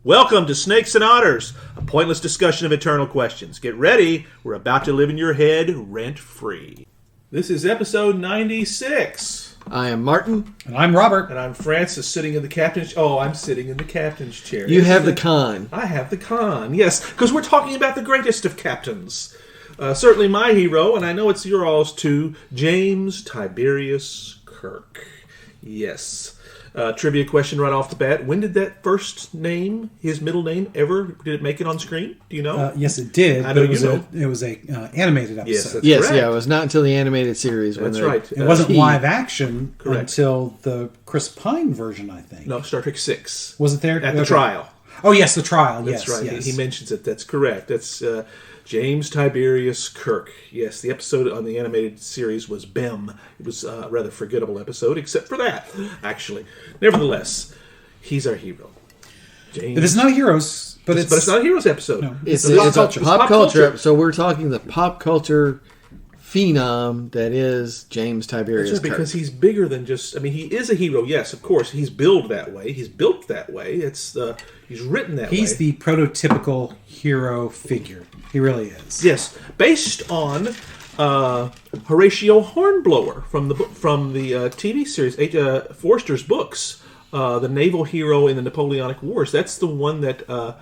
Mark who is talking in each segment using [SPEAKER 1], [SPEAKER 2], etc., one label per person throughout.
[SPEAKER 1] Welcome to Snakes and Otters, a pointless discussion of eternal questions. Get ready, we're about to live in your head rent-free. This is episode 96.
[SPEAKER 2] I am Martin.
[SPEAKER 3] And I'm Robert.
[SPEAKER 1] And I'm Francis, sitting in the captain's... Oh, I'm sitting in the captain's chair.
[SPEAKER 2] You have the con.
[SPEAKER 1] I have the con, yes, because we're talking about the greatest of captains. Certainly my hero, and I know it's your all's too, James Tiberius Kirk. Yes. Trivia question right off the bat. When did that first name, his middle name, did it make it on screen? Do you know?
[SPEAKER 3] Yes, it did.
[SPEAKER 1] I know
[SPEAKER 3] but it was a animated episode.
[SPEAKER 1] Yes, that's
[SPEAKER 2] Yes,
[SPEAKER 1] correct.
[SPEAKER 2] yeah, it was not until the animated series.
[SPEAKER 1] That's right.
[SPEAKER 3] It wasn't live action
[SPEAKER 1] Correct.
[SPEAKER 3] until the Chris Pine version, I think.
[SPEAKER 1] No, Star Trek 6.
[SPEAKER 3] Was it there?
[SPEAKER 1] At the trial.
[SPEAKER 3] Oh, yes, the trial.
[SPEAKER 1] That's
[SPEAKER 3] yes,
[SPEAKER 1] right.
[SPEAKER 3] yes.
[SPEAKER 1] He mentions it. That's correct. That's James Tiberius Kirk. Yes, the episode on the animated series was BEM. It was a rather forgettable episode, except for that, actually. Nevertheless, he's our hero. James.
[SPEAKER 3] It is not Heroes, but
[SPEAKER 1] it's not a Heroes episode.
[SPEAKER 3] No.
[SPEAKER 2] It's a pop culture. So we're talking the pop culture phenom that is James Tiberius
[SPEAKER 1] That's right,
[SPEAKER 2] Kirk.
[SPEAKER 1] because he's bigger than just... I mean, he is a hero, yes, of course. He's built that way. He's built that way. He's written that way.
[SPEAKER 3] He's the prototypical hero figure. He really is.
[SPEAKER 1] Yes, based on Horatio Hornblower from the TV series Forster's books, the naval hero in the Napoleonic Wars. That's the one that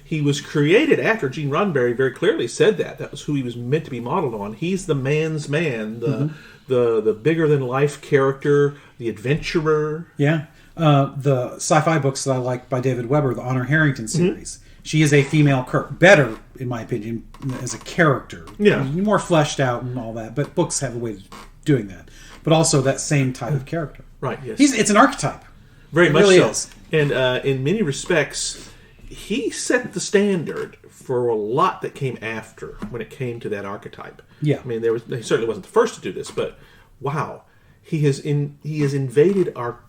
[SPEAKER 1] he was created after. Gene Roddenberry very clearly said that was who he was meant to be modeled on. He's the man's man, the bigger than life character, the adventurer.
[SPEAKER 3] Yeah. The sci-fi books that I like by David Weber, the Honor Harrington series. She is a female Kirk. Better, in my opinion, as a character.
[SPEAKER 1] Yeah.
[SPEAKER 3] More fleshed out and all that. But books have a way of doing that. But also that same type of character.
[SPEAKER 1] Right, yes.
[SPEAKER 3] It's an archetype.
[SPEAKER 1] Very much
[SPEAKER 3] really
[SPEAKER 1] so.
[SPEAKER 3] is.
[SPEAKER 1] And in many respects, he set the standard for a lot that came after when it came to that archetype.
[SPEAKER 3] Yeah.
[SPEAKER 1] I mean, he certainly wasn't the first to do this, but wow. He has invaded our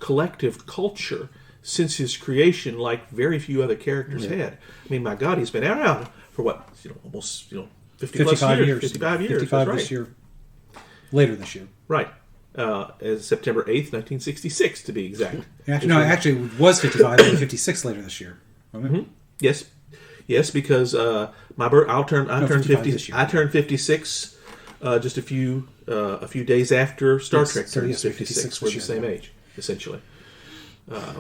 [SPEAKER 1] collective culture since his creation, like very few other characters had. I mean, my God, he's been around for what, almost 50 plus
[SPEAKER 3] 55
[SPEAKER 1] years.
[SPEAKER 3] years.
[SPEAKER 1] 55 years.
[SPEAKER 3] 55
[SPEAKER 1] that's
[SPEAKER 3] this
[SPEAKER 1] right.
[SPEAKER 3] year. Later this year.
[SPEAKER 1] Right. As September 8th, 1966, to be exact.
[SPEAKER 3] Actually, it was 55, but 56 later this year.
[SPEAKER 1] Mm-hmm. Yes, because I'll turn 50.
[SPEAKER 3] this year.
[SPEAKER 1] I turned 56 just a few days after Star Trek turned 56. We're the same age, essentially,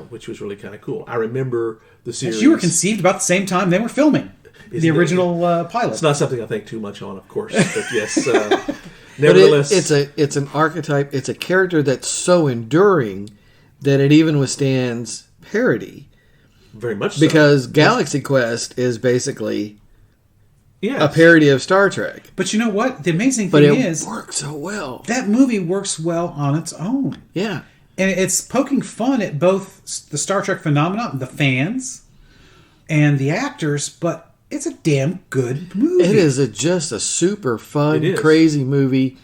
[SPEAKER 1] which was really kind of cool. I remember the series.
[SPEAKER 3] You were conceived about the same time they were filming the original pilot.
[SPEAKER 1] It's not something I think too much on, of course, but yes.
[SPEAKER 2] Nevertheless, it's an archetype. It's a character that's so enduring that it even withstands parody.
[SPEAKER 1] Very much so.
[SPEAKER 2] Because Galaxy Quest is basically
[SPEAKER 1] yes.
[SPEAKER 2] a parody of Star Trek.
[SPEAKER 3] But you know what? The amazing thing is...
[SPEAKER 2] But it works so well.
[SPEAKER 3] That movie works well on its own.
[SPEAKER 2] Yeah.
[SPEAKER 3] And it's poking fun at both the Star Trek phenomenon, the fans, and the actors, but it's a damn good movie.
[SPEAKER 2] It is just a super fun, crazy movie.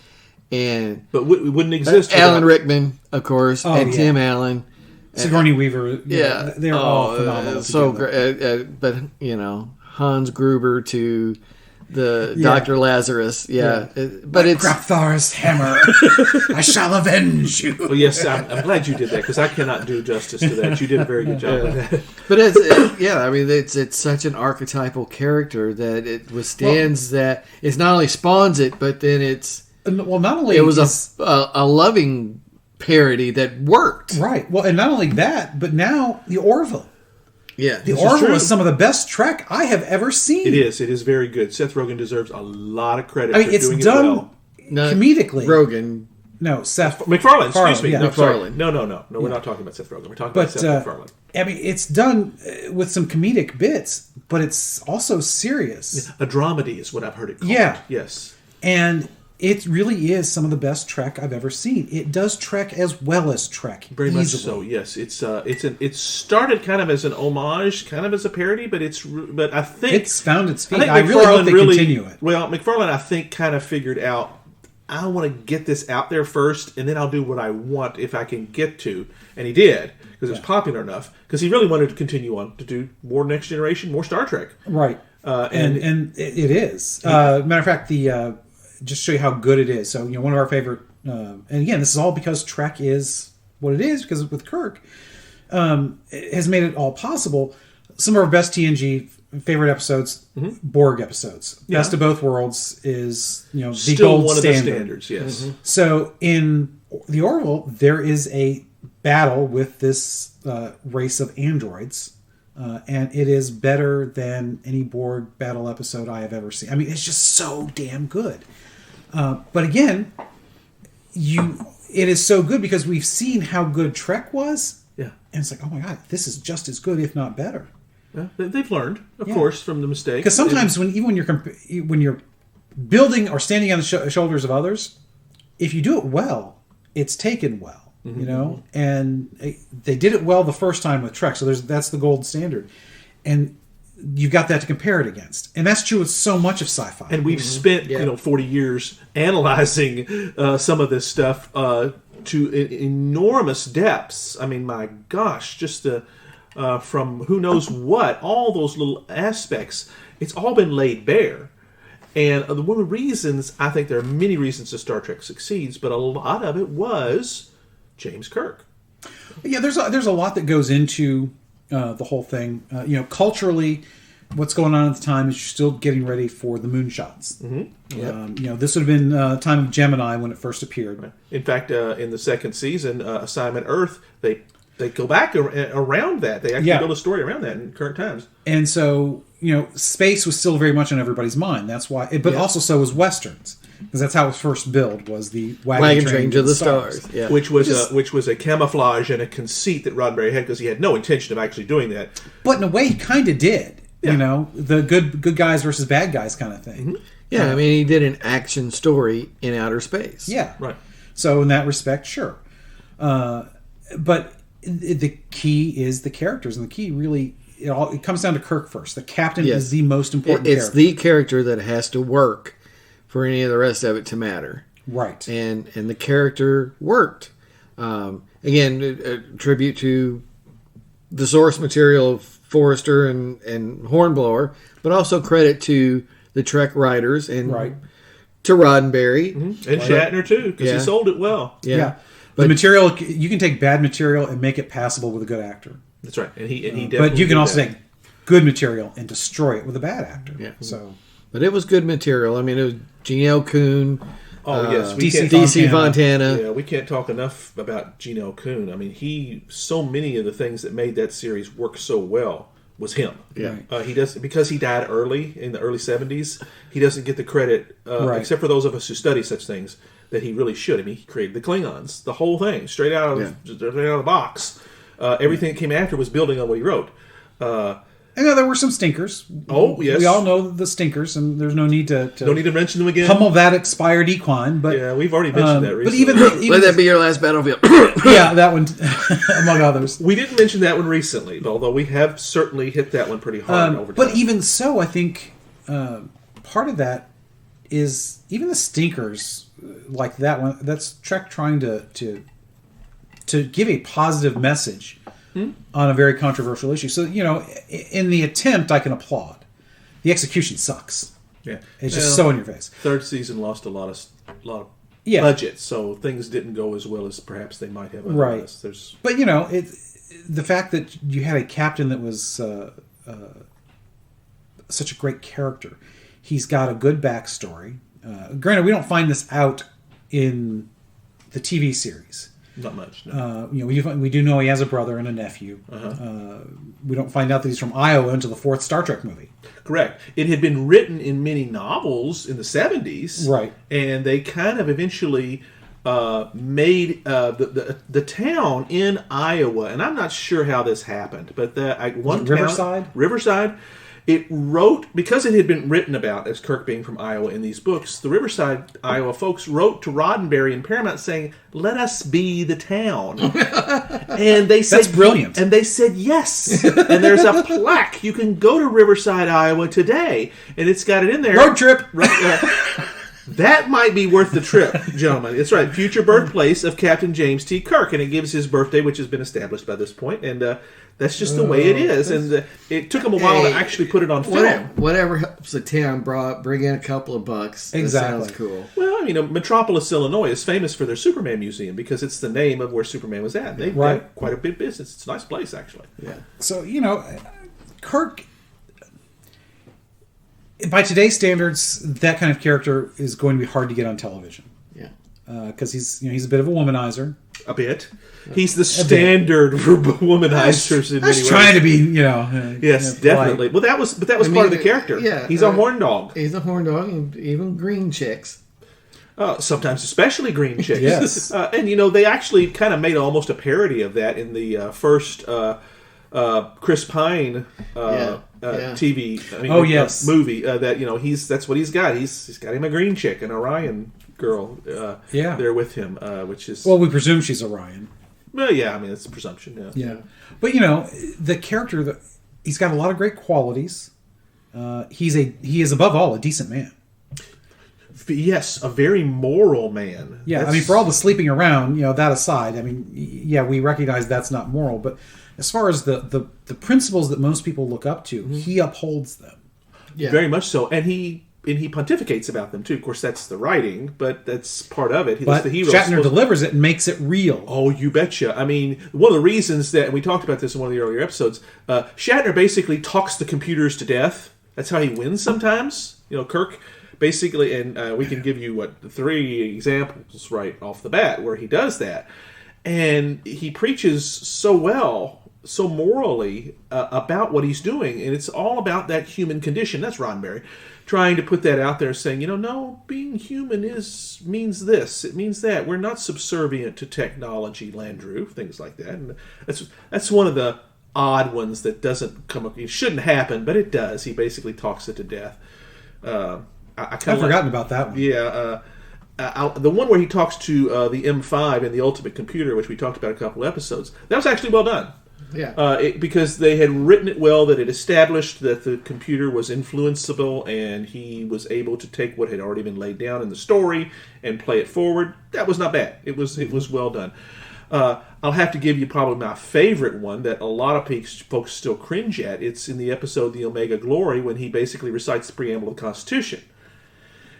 [SPEAKER 1] But it wouldn't exist
[SPEAKER 2] without Alan Rickman, of course, and Tim Allen.
[SPEAKER 3] Sigourney Weaver. Yeah. They're all phenomenal
[SPEAKER 2] so great. But, Hans Gruber to the Dr. Lazarus. Yeah. But it's...
[SPEAKER 3] Grapthar's hammer. I shall avenge you.
[SPEAKER 1] Well, yes, I'm glad you did that, because I cannot do justice to that. You did a very good job with that.
[SPEAKER 2] But it's such an archetypal character that it withstands that. It's not only spawns it, but then it's...
[SPEAKER 3] Well, not only...
[SPEAKER 2] It was a loving parody that worked.
[SPEAKER 3] Right. Well, and not only that, but now the Orville.
[SPEAKER 2] Yeah.
[SPEAKER 3] The Orville is some of the best Trek I have ever seen.
[SPEAKER 1] It is. It is very good. Seth Rogen deserves a lot of credit for doing
[SPEAKER 3] it's done
[SPEAKER 1] it well.
[SPEAKER 3] comedically.
[SPEAKER 1] Rogen.
[SPEAKER 3] No, Seth.
[SPEAKER 1] MacFarlane, excuse me.
[SPEAKER 3] Yeah.
[SPEAKER 1] No, sorry. No, we're not talking about Seth Rogen. We're talking about Seth MacFarlane.
[SPEAKER 3] I mean, it's done with some comedic bits, but it's also serious.
[SPEAKER 1] A dramedy is what I've heard it called.
[SPEAKER 3] Yeah.
[SPEAKER 1] Yes.
[SPEAKER 3] And it really is some of the best Trek I've ever seen. It does Trek as well as Trek.
[SPEAKER 1] Very much so. Yes, it started kind of as an homage, kind of as a parody, but I think
[SPEAKER 3] it's found its feet.
[SPEAKER 1] I
[SPEAKER 3] really hope they continue it.
[SPEAKER 1] Well, MacFarlane, I think, kind of figured out, I want to get this out there first, and then I'll do what I want if I can get to, and he did, because it was popular enough. Because he really wanted to continue on to do more Next Generation, more Star Trek.
[SPEAKER 3] Right, and it is. Matter of fact, just to show you how good it is. So, one of our favorite, and again, this is all because Trek is what it is, because with Kirk, has made it all possible. some of our best TNG favorite episodes, Borg episodes. Best of Both Worlds is the
[SPEAKER 1] Still
[SPEAKER 3] gold
[SPEAKER 1] one
[SPEAKER 3] standard.
[SPEAKER 1] of the standards, yes.
[SPEAKER 3] So in the Orville, there is a battle with this race of androids, and it is better than any Borg battle episode I have ever seen. I mean, it's just so damn good. But again, it is so good because we've seen how good Trek was.
[SPEAKER 1] Yeah.
[SPEAKER 3] And it's like, oh my God, this is just as good, if not better.
[SPEAKER 1] Yeah, they've learned, of course, from the mistakes.
[SPEAKER 3] Because sometimes when you're building or standing on the shoulders of others, if you do it well, it's taken well, And they did it well the first time with Trek, so that's the gold standard, and you've got that to compare it against, and that's true with so much of sci-fi.
[SPEAKER 1] And we've spent 40 years analyzing some of this stuff to enormous depths. I mean, my gosh, just from who knows what, all those little aspects, it's all been laid bare. And one of the reasons, I think there are many reasons that Star Trek succeeds, but a lot of it was James Kirk.
[SPEAKER 3] Yeah, there's a lot that goes into the whole thing. Culturally, what's going on at the time is you're still getting ready for the moonshots. This would have been time of Gemini when it first appeared.
[SPEAKER 1] Right. In fact, in the second season, Assignment Earth, they go back around that. They actually build a story around that in current times.
[SPEAKER 3] And so, space was still very much on everybody's mind. That's why, but also so was Westerns. Because that's how it was first billed, was the wagon train to the stars.
[SPEAKER 1] Yeah. Which was a camouflage and a conceit that Roddenberry had, because he had no intention of actually doing that.
[SPEAKER 3] But in a way, he kind of did. Yeah. The good guys versus bad guys kind of thing.
[SPEAKER 2] Yeah, I mean, he did an action story in outer space.
[SPEAKER 3] Yeah.
[SPEAKER 1] Right.
[SPEAKER 3] So in that respect, sure. But the key is the characters, and the key really, it comes down to Kirk first. The captain is the most important character.
[SPEAKER 2] It's the character that has to work for any of the rest of it to matter.
[SPEAKER 3] Right.
[SPEAKER 2] And the character worked. Again, a tribute to the source material of Forrester and Hornblower, but also credit to the Trek writers and to Roddenberry.
[SPEAKER 1] And Shatner, too, because he sold it well.
[SPEAKER 3] Yeah. But the material, you can take bad material and make it passable with a good actor.
[SPEAKER 1] That's right. And he definitely
[SPEAKER 3] But you can also take good material and destroy it with a bad actor.
[SPEAKER 2] Yeah.
[SPEAKER 3] So,
[SPEAKER 2] but it was good material. I mean, it was Gene L. Kuhn.
[SPEAKER 1] Oh, yes.
[SPEAKER 2] DC Fontana.
[SPEAKER 1] Yeah, we can't talk enough about Gene L. Kuhn. I mean, so many of the things that made that series work so well was him.
[SPEAKER 2] Yeah.
[SPEAKER 1] He does, because he died early, in the early 70s, he doesn't get the credit, except for those of us who study such things, that he really should. I mean, he created the Klingons, the whole thing, straight out of the box. Everything that came after was building on what he wrote.
[SPEAKER 3] I know there were some stinkers.
[SPEAKER 1] Oh, yes.
[SPEAKER 3] We all know the stinkers, and there's no need to
[SPEAKER 1] don't need to mention them again.
[SPEAKER 3] Pummel that expired equine. But
[SPEAKER 1] yeah, we've already mentioned that recently.
[SPEAKER 3] But even
[SPEAKER 2] let that be your last battlefield.
[SPEAKER 3] Yeah, that one, among others.
[SPEAKER 1] We didn't mention that one recently, although we have certainly hit that one pretty hard over time.
[SPEAKER 3] But even so, I think part of that is even the stinkers like that one. That's Trek trying to give a positive message on a very controversial issue. So, in the attempt, I can applaud. The execution sucks.
[SPEAKER 1] Yeah,
[SPEAKER 3] it's just so in your face.
[SPEAKER 1] Third season lost a lot of budget, so things didn't go as well as perhaps they might have.
[SPEAKER 3] Right. But the fact that you had a captain that was such a great character, he's got a good backstory. Granted, we don't find this out in the TV series.
[SPEAKER 1] Not much. No.
[SPEAKER 3] We do know he has a brother and a nephew. We don't find out that he's from Iowa until the fourth Star Trek movie.
[SPEAKER 1] Correct. It had been written in many novels in the 70s.
[SPEAKER 3] Right.
[SPEAKER 1] And they kind of eventually made the town in Iowa, and I'm not sure how this happened, but Riverside. It wrote, because it had been written about as Kirk being from Iowa in these books, the Riverside, Iowa folks wrote to Roddenberry and Paramount saying, "Let us be the town." And they said,
[SPEAKER 3] "That's brilliant."
[SPEAKER 1] And they said yes. And there's a plaque. You can go to Riverside, Iowa today, and it's got it in there.
[SPEAKER 3] Road trip.
[SPEAKER 1] That might be worth the trip, gentlemen. It's right. Future birthplace of Captain James T. Kirk. And it gives his birthday, which has been established by this point. And that's just the way it is. And it took them a while to actually put it on film.
[SPEAKER 2] Whatever helps the town bring in a couple of bucks.
[SPEAKER 3] Exactly.
[SPEAKER 2] That sounds cool.
[SPEAKER 1] Well, Metropolis, Illinois is famous for their Superman Museum because it's the name of where Superman was at. They've got quite a big business. It's a nice place, actually.
[SPEAKER 2] Yeah.
[SPEAKER 3] So, Kirk, by today's standards, that kind of character is going to be hard to get on television.
[SPEAKER 2] Yeah.
[SPEAKER 3] Because he's a bit of a womanizer.
[SPEAKER 1] A bit. He's the standard for womanizers in many ways.
[SPEAKER 3] Trying to be,
[SPEAKER 1] yes, definitely. Well, that was part of the character.
[SPEAKER 2] Yeah,
[SPEAKER 1] he's a horn dog.
[SPEAKER 2] He's a horn dog, and even green chicks.
[SPEAKER 1] Sometimes, especially green chicks.
[SPEAKER 3] Yes.
[SPEAKER 1] And they actually kind of made almost a parody of that in the first Chris Pine TV movie. That's what he's got. He's got him a green chick, an Orion girl. There with him, which is
[SPEAKER 3] we presume she's Orion.
[SPEAKER 1] Well, yeah, I mean it's a presumption.
[SPEAKER 3] Yeah. But the character he's got a lot of great qualities. He is above all a decent man.
[SPEAKER 1] Yes, a very moral man.
[SPEAKER 3] Yeah, I mean, for all the sleeping around, that aside, I mean, we recognize that's not moral, but as far as the principles that most people look up to, he upholds them.
[SPEAKER 1] Yeah. Very much so, and he pontificates about them too. Of course, that's the writing, but that's part of it.
[SPEAKER 3] But
[SPEAKER 1] the hero.
[SPEAKER 3] Shatner delivers it and makes it real.
[SPEAKER 1] Oh, you betcha. I mean, one of the reasons that, and we talked about this in one of the earlier episodes, Shatner basically talks the computers to death. That's how he wins sometimes. Kirk basically, and we can give you 3 examples right off the bat where he does that. And he preaches so well, so morally about what he's doing, and it's all about that human condition. That's Roddenberry trying to put that out there, saying, no, being human means this, it means that. We're not subservient to technology, Landru, things like that. And that's one of the odd ones that doesn't come up. It shouldn't happen, but it does. He basically talks it to death. I've
[SPEAKER 3] forgotten about that one.
[SPEAKER 1] Yeah. The one where he talks to the M5 and the Ultimate Computer, which we talked about a couple of episodes, that was actually well done.
[SPEAKER 2] Yeah.
[SPEAKER 1] Because they had written it well, that it established that the computer was influenceable, and he was able to take what had already been laid down in the story and play it forward. That was not bad. It was well done. I'll have to give you probably my favorite one that a lot of folks still cringe at. It's in the episode The Omega Glory, when he basically recites the preamble of the Constitution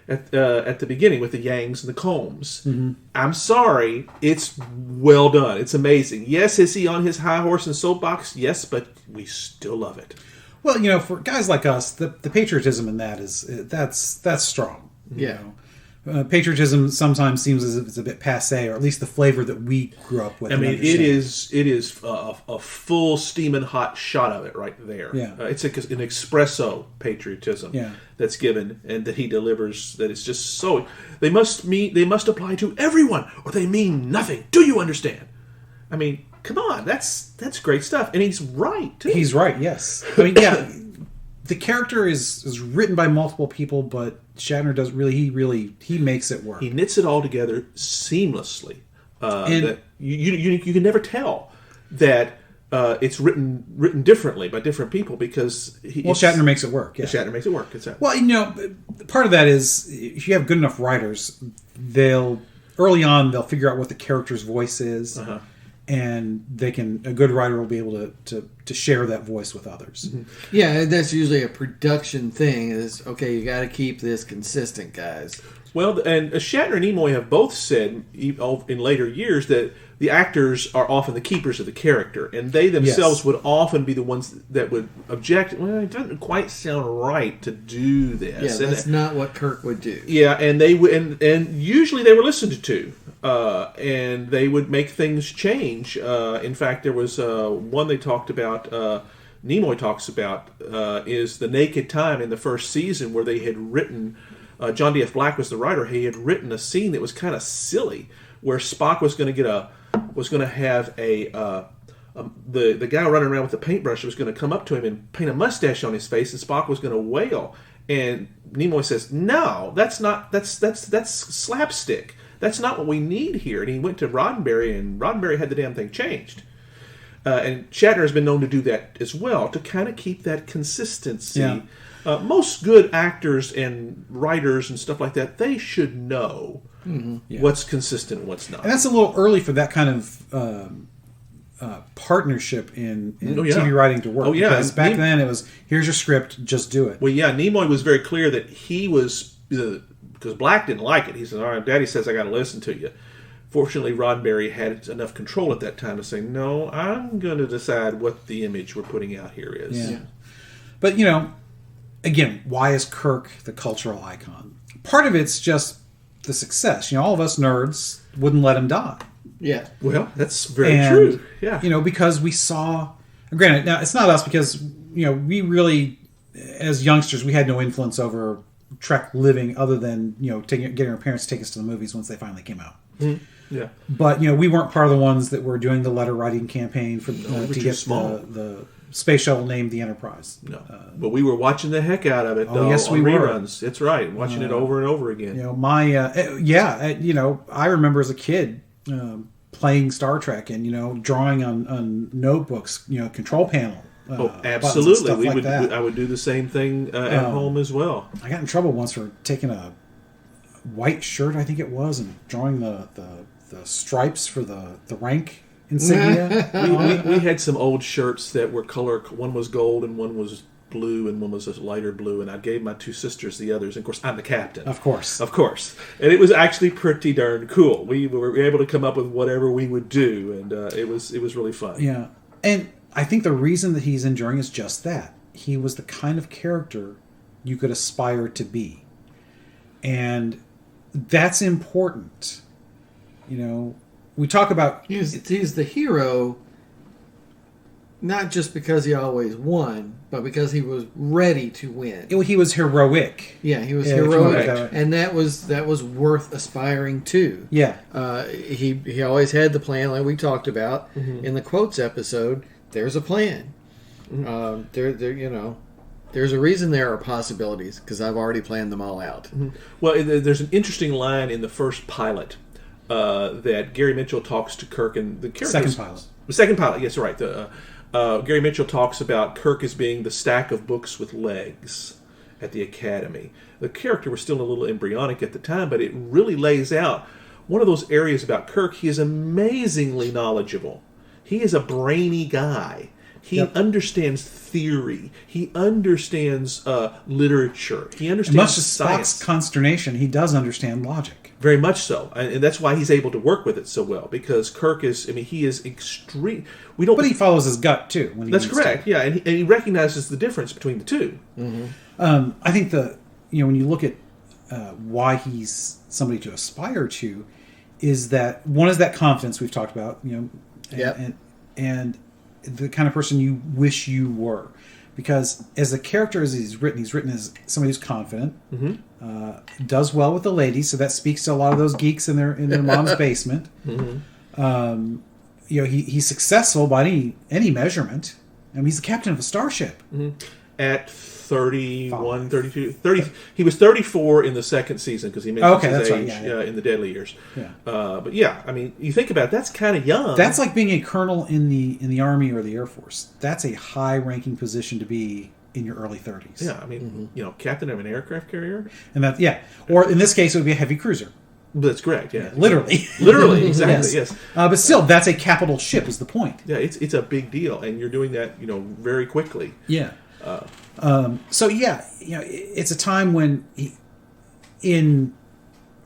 [SPEAKER 1] at the beginning with the Yangs and the Combs. Mm-hmm. I'm sorry, it's well done. It's amazing. Yes, is he on his high horse and soapbox? Yes, but we still love it.
[SPEAKER 3] Well, for guys like us, the patriotism in that that's strong.
[SPEAKER 2] Yeah.
[SPEAKER 3] Patriotism sometimes seems as if it's a bit passé, or at least the flavor that we grew up with.
[SPEAKER 1] I mean, it is a full steaming hot shot of it right there.
[SPEAKER 3] Yeah.
[SPEAKER 1] It's an espresso patriotism that's given and that he delivers. That is just so. They must apply to everyone, or they mean nothing. Do you understand? I mean, come on, that's great stuff, and he's right too.
[SPEAKER 3] He's right. Yes. I mean, the character is written by multiple people, but Shatner does he makes it work.
[SPEAKER 1] He knits it all together seamlessly. That you can never tell that it's written differently by different people, because
[SPEAKER 3] Shatner makes it work. Yeah.
[SPEAKER 1] Shatner makes it work. Exactly.
[SPEAKER 3] Well, part of that is if you have good enough writers, they'll figure out what the character's voice is. Uh-huh. And a good writer will be able to share that voice with others.
[SPEAKER 2] Mm-hmm. Yeah, that's usually a production thing. Is okay, you got to keep this consistent, guys.
[SPEAKER 1] Well, and Shatner and Nimoy have both said in later years that the actors are often the keepers of the character, and they themselves would often be the ones that would object. Well, it doesn't quite sound right to do this.
[SPEAKER 2] Yeah, that's not what Kirk would do.
[SPEAKER 1] Yeah, and they would, and usually they were listened to. And they would make things change. In fact, there was one they talked about, Nimoy talks about, is The Naked Time in the first season, where they had written, John D.F. Black was the writer, he had written a scene that was kind of silly, where Spock was going to have the guy running around with a paintbrush was going to come up to him and paint a mustache on his face, and Spock was going to wail. And Nimoy says, "No, that's slapstick. That's not what we need here." And he went to Roddenberry, and Roddenberry had the damn thing changed. And Shatner has been known to do that as well, to kind of keep that consistency. Yeah. Most good actors and writers and stuff like that, they should know what's consistent and what's not.
[SPEAKER 3] And that's a little early for that kind of partnership in TV writing to work. Because back then it was, here's your script, just do it.
[SPEAKER 1] Well, yeah, Nimoy was very clear that he was... because Black didn't like it. He said, "All right, Daddy says I got to listen to you." Fortunately, Roddenberry had enough control at that time to say, "No, I'm going to decide what the image we're putting out here is."
[SPEAKER 3] Yeah. But, again, why is Kirk the cultural icon? Part of it's just the success. All of us nerds wouldn't let him die.
[SPEAKER 2] Yeah.
[SPEAKER 1] Well, that's very true. Yeah.
[SPEAKER 3] Because we saw... Granted, now, it's not us because, we really, as youngsters, we had no influence over Trek living other than, getting our parents to take us to the movies once they finally came out.
[SPEAKER 1] Mm-hmm. Yeah.
[SPEAKER 3] But, we weren't part of the ones that were doing the letter writing campaign to get the space shuttle named the Enterprise.
[SPEAKER 1] No. But we were watching the heck out of it,
[SPEAKER 3] though, yes, we
[SPEAKER 1] reruns. That's right. Watching it over and over again.
[SPEAKER 3] I remember as a kid playing Star Trek and, drawing on notebooks, control panel.
[SPEAKER 1] Absolutely.
[SPEAKER 3] Like that.
[SPEAKER 1] I would do the same thing at home as well.
[SPEAKER 3] I got in trouble once for taking a white shirt, I think it was, and drawing the stripes for the rank insignia.
[SPEAKER 1] we had some old shirts that were color. One was gold and one was blue and one was a lighter blue, and I gave my two sisters the others. And of course, I'm the captain.
[SPEAKER 3] Of course.
[SPEAKER 1] And it was actually pretty darn cool. We were able to come up with whatever we would do, and it was really fun.
[SPEAKER 3] Yeah, and I think the reason that he's enduring is just that. He was the kind of character you could aspire to be. And that's important. We talk about...
[SPEAKER 2] He's the hero, not just because he always won, but because he was ready to win.
[SPEAKER 3] He was heroic.
[SPEAKER 2] Yeah, he was heroic. And that was worth aspiring to.
[SPEAKER 3] Yeah.
[SPEAKER 2] He always had the plan, like we talked about in the quotes episode. There's a plan. There's a reason there are possibilities, because I've already planned them all out.
[SPEAKER 1] Mm-hmm. Well, there's an interesting line in the first pilot that Gary Mitchell talks to Kirk, and the characters...
[SPEAKER 3] Second pilot.
[SPEAKER 1] The second pilot, yes, right. Gary Mitchell talks about Kirk as being the stack of books with legs at the Academy. The character was still a little embryonic at the time, but it really lays out one of those areas about Kirk. He is amazingly knowledgeable. He is a brainy guy. He understands theory. He understands literature. He understands
[SPEAKER 3] much to
[SPEAKER 1] science.
[SPEAKER 3] Spock's consternation, he does understand logic.
[SPEAKER 1] Very much so. And that's why he's able to work with it so well. because Kirk is, he is extreme.
[SPEAKER 3] But he follows his gut, too.
[SPEAKER 1] That's correct, yeah. And he recognizes the difference between the two.
[SPEAKER 2] Mm-hmm.
[SPEAKER 3] I think when you look at why he's somebody to aspire to, is that, one is that confidence we've talked about, and the kind of person you wish you were, because as a character as he's written as somebody who's confident, does well with the ladies, so that speaks to a lot of those geeks in their mom's basement. He's successful by any measurement. He's the captain of a starship.
[SPEAKER 1] At 31, 32, 30, he was 34 in the second season, because he mentions his age in the Deadly Years. Yeah. But you think about it, that's kind of young.
[SPEAKER 3] That's like being a colonel in the Army or the Air Force. That's a high-ranking position to be in your early 30s.
[SPEAKER 1] Yeah, captain of an aircraft carrier.
[SPEAKER 3] And or in this case, it would be a heavy cruiser.
[SPEAKER 1] That's correct, yeah.
[SPEAKER 3] Literally.
[SPEAKER 1] Literally, exactly, yes.
[SPEAKER 3] But still, that's a capital ship is the point.
[SPEAKER 1] Yeah, it's a big deal, and you're doing that, very quickly.
[SPEAKER 3] Yeah. It's a time when in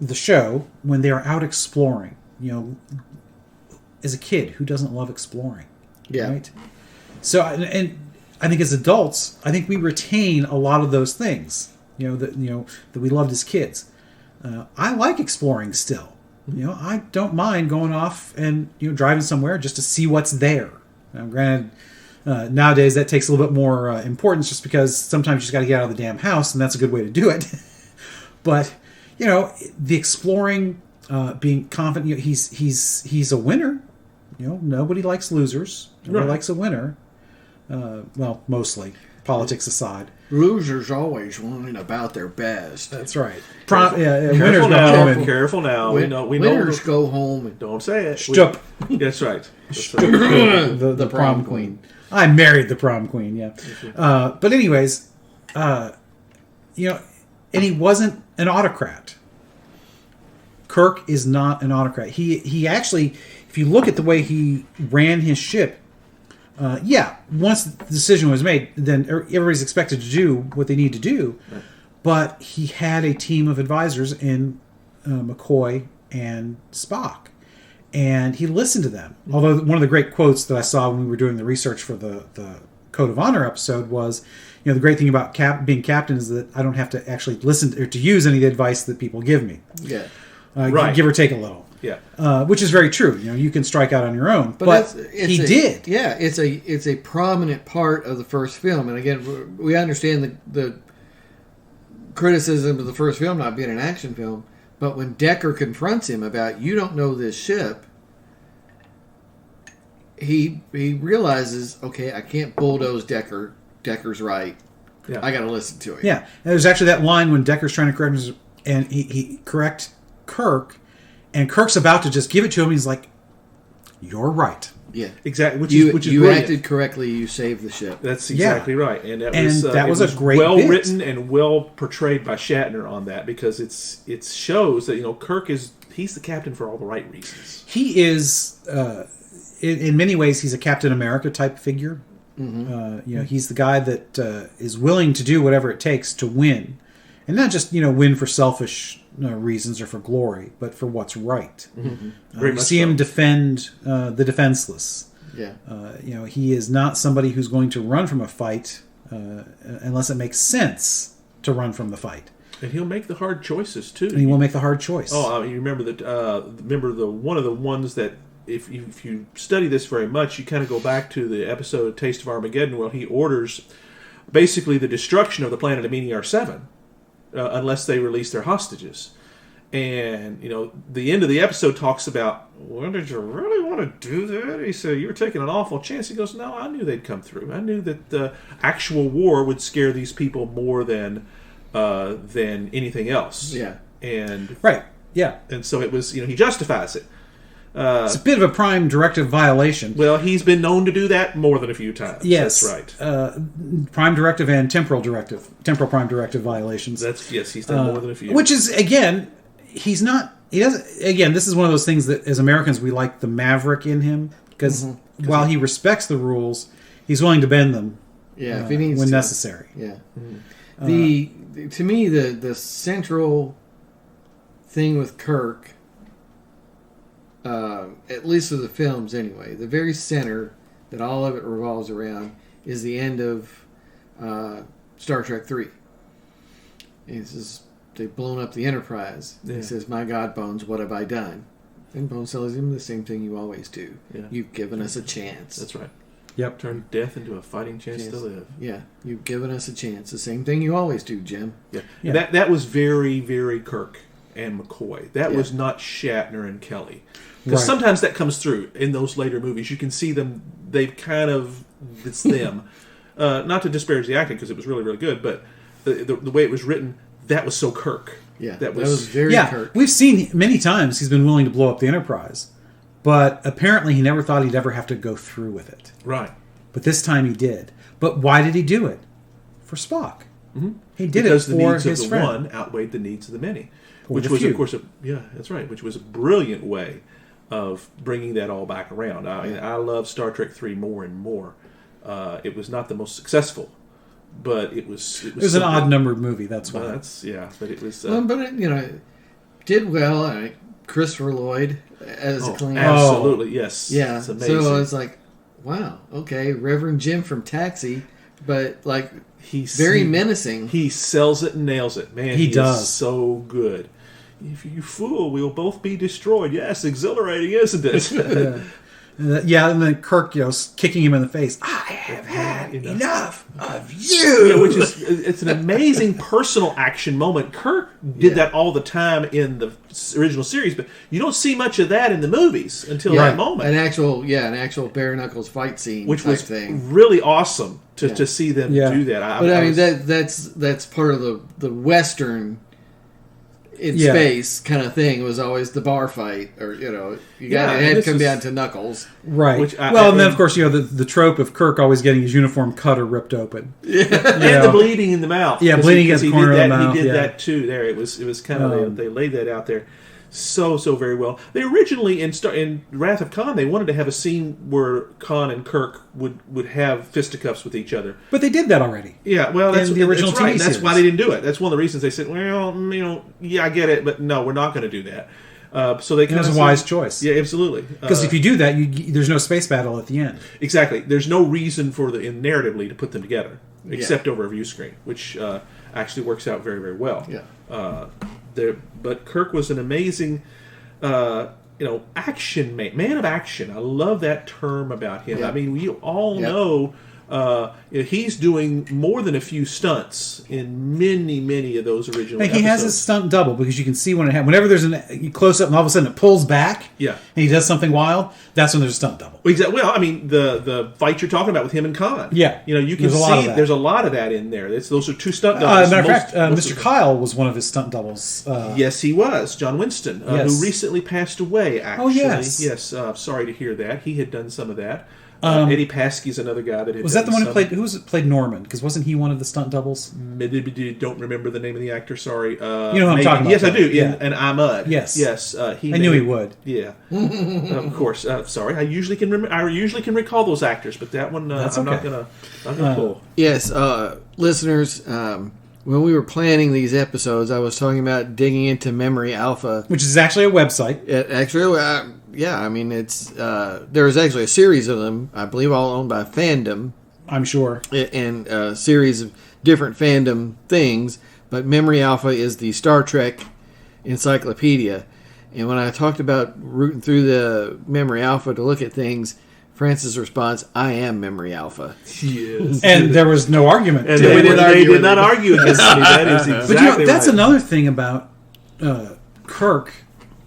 [SPEAKER 3] the show, when they're out exploring, as a kid, who doesn't love exploring?
[SPEAKER 2] Yeah.
[SPEAKER 3] Right? So, and I think as adults, I think we retain a lot of those things, that we loved as kids. I like exploring still. I don't mind going off and driving somewhere just to see what's there. Now, granted, nowadays that takes a little bit more importance, just because sometimes you just got to get out of the damn house, and that's a good way to do it. But the exploring, being confident. He's a winner. Nobody likes losers. Nobody likes a winner. Well, mostly, politics aside.
[SPEAKER 2] Losers always whine about their best.
[SPEAKER 3] That's right.
[SPEAKER 1] Careful now. Careful now. We know.
[SPEAKER 2] Winners go home and
[SPEAKER 1] don't say it.
[SPEAKER 3] Stup.
[SPEAKER 1] That's right.
[SPEAKER 3] The prom queen. I married the prom queen. Yeah. But anyways, and he wasn't an autocrat. Kirk is not an autocrat. He actually, if you look at the way he ran his ship, once the decision was made, then everybody's expected to do what they need to do. Right. But he had a team of advisors in McCoy and Spock, and he listened to them. Mm-hmm. Although one of the great quotes that I saw when we were doing the research for the Code of Honor episode was, the great thing about being captain is that I don't have to actually listen or to use any of the advice that people give me.
[SPEAKER 2] Yeah.
[SPEAKER 1] Right.
[SPEAKER 3] Give or take a little.
[SPEAKER 1] Yeah.
[SPEAKER 3] Which is very true. You can strike out on your own. But he did.
[SPEAKER 2] Yeah, it's a prominent part of the first film. And again, we understand the criticism of the first film not being an action film. But when Decker confronts him about, you don't know this ship, he realizes, okay, I can't bulldoze Decker. Decker's right. Yeah. I got to listen to him.
[SPEAKER 3] Yeah. And there's actually that line when Decker's trying to correct him, and he corrects Kirk, and Kirk's about to just give it to him. He's like, "You're right."
[SPEAKER 1] Yeah, exactly. Which is
[SPEAKER 2] you
[SPEAKER 1] brilliant.
[SPEAKER 2] Acted correctly. You saved the ship.
[SPEAKER 1] That's exactly right, and
[SPEAKER 3] that was a great
[SPEAKER 1] well
[SPEAKER 3] bit.
[SPEAKER 1] written and well portrayed by Shatner on that, because it shows that Kirk he's the captain for all the right reasons.
[SPEAKER 3] He is in many ways he's a Captain America type figure.
[SPEAKER 2] Mm-hmm.
[SPEAKER 3] He's the guy that is willing to do whatever it takes to win, and not just win for selfish reasons or for glory, but for what's right.
[SPEAKER 1] Mm-hmm.
[SPEAKER 3] You see him defend the defenseless.
[SPEAKER 2] Yeah.
[SPEAKER 3] He is not somebody who's going to run from a fight unless it makes sense to run from the fight.
[SPEAKER 1] And he'll make the hard choices too.
[SPEAKER 3] And he will make the hard choice.
[SPEAKER 1] Oh, you remember one of the ones that if you study this very much, you kind of go back to the episode Taste of Armageddon, where he orders basically the destruction of the planet Amini R7 unless they release their hostages. And the end of the episode talks about, well, did you really want to do that? He said, you were taking an awful chance. He goes, no, I knew they'd come through. I knew that the actual war would scare these people more than anything else.
[SPEAKER 2] Yeah.
[SPEAKER 1] And
[SPEAKER 3] right. Yeah.
[SPEAKER 1] And so it was, he justifies it.
[SPEAKER 3] It's a bit of a prime directive violation.
[SPEAKER 1] Well, he's been known to do that more than a few times.
[SPEAKER 3] Yes,
[SPEAKER 1] that's right.
[SPEAKER 3] Prime directive and temporal prime directive violations.
[SPEAKER 1] He's done more than a few.
[SPEAKER 3] Which is, again, he's not. He doesn't. Again, this is one of those things that as Americans we like the maverick in him, because while he respects the rules, he's willing to bend them.
[SPEAKER 2] Yeah, if he needs
[SPEAKER 3] when
[SPEAKER 2] to.
[SPEAKER 3] Necessary.
[SPEAKER 2] Yeah. To me, the central thing with Kirk, at least of the films anyway, the very center that all of it revolves around is the end of Star Trek 3. He says, they've blown up the Enterprise. Yeah. He says, my God, Bones, what have I done? And Bones tells him the same thing you always do. Yeah. You've given us a chance.
[SPEAKER 1] That's right.
[SPEAKER 3] Yep.
[SPEAKER 1] Turn death into a fighting chance to live.
[SPEAKER 2] Yeah. You've given us a chance. The same thing you always do, Jim.
[SPEAKER 1] Yeah. That was very, very Kirk and McCoy. That was not Shatner and Kelly. Because sometimes that comes through in those later movies. You can see them, they've kind of, it's them. Not to disparage the acting, because it was really, really good, but the way it was written, that was so Kirk.
[SPEAKER 2] Yeah, that was very Kirk.
[SPEAKER 3] We've seen many times he's been willing to blow up the Enterprise, but apparently he never thought he'd ever have to go through with it.
[SPEAKER 1] Right.
[SPEAKER 3] But this time he did. But why did he do it? For Spock.
[SPEAKER 1] Mm-hmm.
[SPEAKER 3] He did
[SPEAKER 1] because
[SPEAKER 3] it for
[SPEAKER 1] the needs
[SPEAKER 3] his
[SPEAKER 1] of the
[SPEAKER 3] friend.
[SPEAKER 1] one outweighed the needs of the many.
[SPEAKER 3] For
[SPEAKER 1] which
[SPEAKER 3] the
[SPEAKER 1] was,
[SPEAKER 3] few.
[SPEAKER 1] of course, that's right. Which was a brilliant way of bringing that all back around. I love Star Trek 3 more and more. It was not the most successful, but it was
[SPEAKER 3] an odd-numbered movie. That's why.
[SPEAKER 1] But it was.
[SPEAKER 2] But it did well. Christopher Lloyd as a Klingon.
[SPEAKER 1] Absolutely, yes.
[SPEAKER 2] Yeah.
[SPEAKER 1] It's amazing.
[SPEAKER 2] So it's like, wow, okay, Reverend Jim from Taxi, but he's very menacing.
[SPEAKER 1] He sells it and nails it, man.
[SPEAKER 3] He does
[SPEAKER 1] is so good. If you fool, we'll both be destroyed. Yes, exhilarating, isn't it?
[SPEAKER 3] Yeah, and then Kirk, kicking him in the face. I have had enough of you.
[SPEAKER 1] Yeah, it's an amazing personal action moment. Kirk did that all the time in the original series, but you don't see much of that in the movies until that moment.
[SPEAKER 2] An actual bare knuckles fight scene,
[SPEAKER 1] which was
[SPEAKER 2] thing.
[SPEAKER 1] Really awesome to see them do that.
[SPEAKER 2] But that's part of the Western. In space kind of thing was always the bar fight, or you got your head come down to knuckles,
[SPEAKER 3] right? And then of course the trope of Kirk always getting his uniform cut or ripped open,
[SPEAKER 1] and the bleeding in the mouth,
[SPEAKER 3] bleeding against the corner of the mouth.
[SPEAKER 1] He did that too. There, it was kind of they laid that out there so very well. They originally in Wrath of Khan they wanted to have a scene where Khan and Kirk would have fisticuffs with each other,
[SPEAKER 3] but they did that already.
[SPEAKER 1] Yeah, well, that's
[SPEAKER 3] the original
[SPEAKER 1] TV
[SPEAKER 3] series.
[SPEAKER 1] That's why they didn't do it. That's one of the reasons they said, well, I get it, but no, we're not going to do that. So they
[SPEAKER 3] It was a wise choice.
[SPEAKER 1] Yeah, absolutely.
[SPEAKER 3] Because if you do that, there's no space battle at the end.
[SPEAKER 1] Exactly. There's no reason for narratively to put them together, except over a view screen, which actually works out very, very well.
[SPEAKER 2] Yeah.
[SPEAKER 1] But Kirk was an amazing, action man of action. I love that term about him.
[SPEAKER 2] Yeah.
[SPEAKER 1] I mean, we all know. He's doing more than a few stunts in many of those original
[SPEAKER 3] He
[SPEAKER 1] episodes.
[SPEAKER 3] has his stunt double because you can see when it happens. Whenever there's a close up and all of a sudden it pulls back,
[SPEAKER 1] Yeah.
[SPEAKER 3] and he does something wild, that's when there's a stunt double.
[SPEAKER 1] Exactly. Well, I mean, the fight you're talking about with him and Khan.
[SPEAKER 3] Yeah.
[SPEAKER 1] You can
[SPEAKER 3] There's a lot of
[SPEAKER 1] see
[SPEAKER 3] that.
[SPEAKER 1] there's a lot of that in there. Those are two stunt doubles.
[SPEAKER 3] Matter of fact,
[SPEAKER 1] Most
[SPEAKER 3] Mr.
[SPEAKER 1] of-
[SPEAKER 3] Kyle was one of his stunt doubles.
[SPEAKER 1] Yes, he was. John Winston,
[SPEAKER 3] Yes.
[SPEAKER 1] who recently passed away, actually.
[SPEAKER 3] Oh, yes.
[SPEAKER 1] Yes, sorry to hear that. He had done some of that. Eddie Paskey's another guy that had
[SPEAKER 3] Was that the
[SPEAKER 1] done
[SPEAKER 3] one who
[SPEAKER 1] some-
[SPEAKER 3] played? Who was it played Norman? Because wasn't he one of the stunt doubles?
[SPEAKER 1] Don't remember the name of the actor, sorry.
[SPEAKER 3] You know who I'm talking about,
[SPEAKER 1] Yes, I do.
[SPEAKER 3] though. Yeah.
[SPEAKER 1] And I'm Ud.
[SPEAKER 3] Yes.
[SPEAKER 1] Yes.
[SPEAKER 3] I knew he would.
[SPEAKER 1] Yeah. Of course. Sorry. I usually can recall those actors, but that one
[SPEAKER 3] That's
[SPEAKER 1] I'm
[SPEAKER 3] okay.
[SPEAKER 1] not gonna pull.
[SPEAKER 2] Yes, listeners, when we were planning these episodes, I was talking about digging into Memory Alpha.
[SPEAKER 3] Which is actually a website.
[SPEAKER 2] I mean, it's there's actually a series of them, I believe, all owned by Fandom,
[SPEAKER 3] I'm sure.
[SPEAKER 2] and a series of different Fandom things. But Memory Alpha is the Star Trek encyclopedia. And when I talked about rooting through the Memory Alpha to look at things, Francis' response, "I am Memory Alpha."
[SPEAKER 1] Yes.
[SPEAKER 3] And there was no argument.
[SPEAKER 1] And
[SPEAKER 3] to
[SPEAKER 1] they
[SPEAKER 3] it.
[SPEAKER 1] did not argue against me. That is exactly
[SPEAKER 3] But that's
[SPEAKER 1] right.
[SPEAKER 3] another thing about Kirk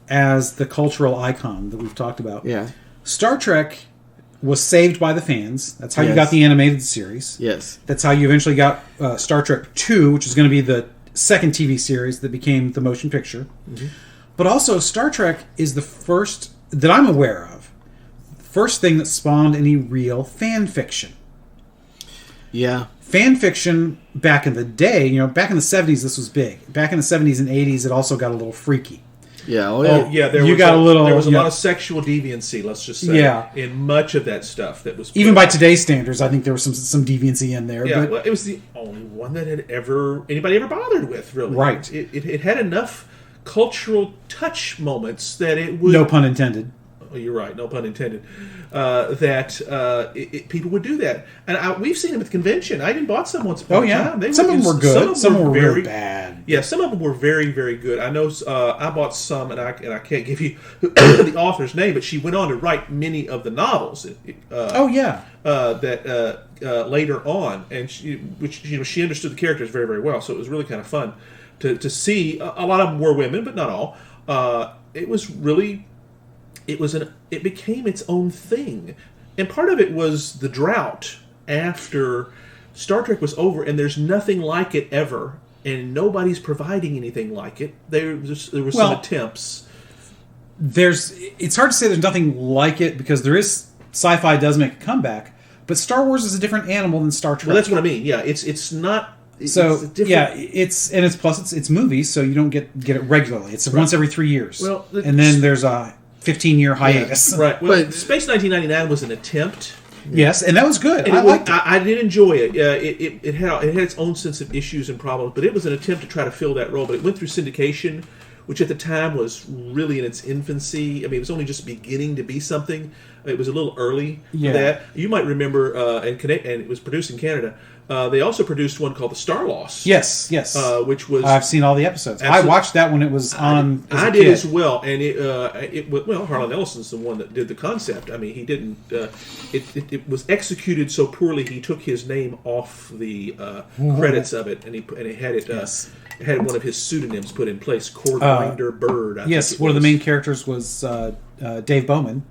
[SPEAKER 3] as the cultural icon that we've talked about.
[SPEAKER 2] Yeah.
[SPEAKER 3] Star Trek was saved by the fans. That's how you
[SPEAKER 2] Yes.
[SPEAKER 3] got the animated series.
[SPEAKER 2] Yes.
[SPEAKER 3] That's how you eventually got Star Trek 2, which is going to be the second TV series that became the motion picture.
[SPEAKER 1] Mm-hmm.
[SPEAKER 3] But also, Star Trek is the first, that I'm aware of, first thing that spawned any real fan fiction.
[SPEAKER 2] Yeah.
[SPEAKER 3] Fan fiction back in the day, back in the 70s, this was big. Back in the 70s and 80s, it also got a little freaky.
[SPEAKER 2] Yeah. Oh,
[SPEAKER 1] Oh yeah, there
[SPEAKER 3] You
[SPEAKER 1] was
[SPEAKER 3] got a little-
[SPEAKER 1] There was a
[SPEAKER 3] yeah.
[SPEAKER 1] lot of sexual deviancy. Let's just say,
[SPEAKER 3] Yeah.
[SPEAKER 1] in much of that stuff that was
[SPEAKER 3] Even by today's standards, I think there was some deviancy in there.
[SPEAKER 1] Yeah,
[SPEAKER 3] but
[SPEAKER 1] well, it was the only one that had anybody ever bothered with. Really,
[SPEAKER 3] Right.
[SPEAKER 1] It had enough cultural touch moments that it would.
[SPEAKER 3] no pun intended.
[SPEAKER 1] Oh, you're right. No pun intended. People would do that, and we've seen them at the convention. I even bought some once upon
[SPEAKER 3] Oh,
[SPEAKER 1] a
[SPEAKER 3] yeah.
[SPEAKER 1] time.
[SPEAKER 3] Some of them were good. Some of them were
[SPEAKER 1] very
[SPEAKER 3] really bad.
[SPEAKER 1] Yeah, some of them were very, very good. I know I bought some, and I can't give you the author's name, but she went on to write many of the novels.
[SPEAKER 3] Oh, yeah.
[SPEAKER 1] That later on, and she understood the characters very, very well. So it was really kind of fun to see. A lot of them were women, but not all. It was really, it became its own thing, and part of it was the drought after Star Trek was over, and there's nothing like it ever, and nobody's providing anything like it. There were some attempts.
[SPEAKER 3] It's hard to say there's nothing like it because sci-fi does make a comeback, but Star Wars is a different animal than Star Trek.
[SPEAKER 1] Well, that's what I mean. Yeah, it's not.
[SPEAKER 3] So
[SPEAKER 1] it's different.
[SPEAKER 3] yeah, it's movies, so you don't get it regularly. It's once every 3 years.
[SPEAKER 1] Well,
[SPEAKER 3] and then there's a 15-year hiatus.
[SPEAKER 1] Right. Well,
[SPEAKER 2] But-
[SPEAKER 1] Space 1999 was an attempt.
[SPEAKER 3] Yes, and that was good.
[SPEAKER 1] And
[SPEAKER 3] I liked it.
[SPEAKER 1] I did enjoy it. It had its own sense of issues and problems, but it was an attempt to try to fill that role. But it went through syndication, which at the time was really in its infancy. I mean, it was only just beginning to be something. It was a little early
[SPEAKER 3] Yeah.
[SPEAKER 1] for that. You might remember, and it was produced in Canada. They also produced one called The Star Lost.
[SPEAKER 3] Yes.
[SPEAKER 1] Which was
[SPEAKER 3] I've seen all the episodes.
[SPEAKER 1] Absolutely.
[SPEAKER 3] I watched that when it was on.
[SPEAKER 1] I did as well, and Harlan Ellison's the one that did the concept. I mean, he didn't. It was executed so poorly. He took his name off the credits of it, and he had it.
[SPEAKER 3] Yes.
[SPEAKER 1] It had one of his pseudonyms put in place, Cordwinder Bird. I
[SPEAKER 3] Yes,
[SPEAKER 1] think it
[SPEAKER 3] one of the
[SPEAKER 1] was.
[SPEAKER 3] main characters was Dave Bowman.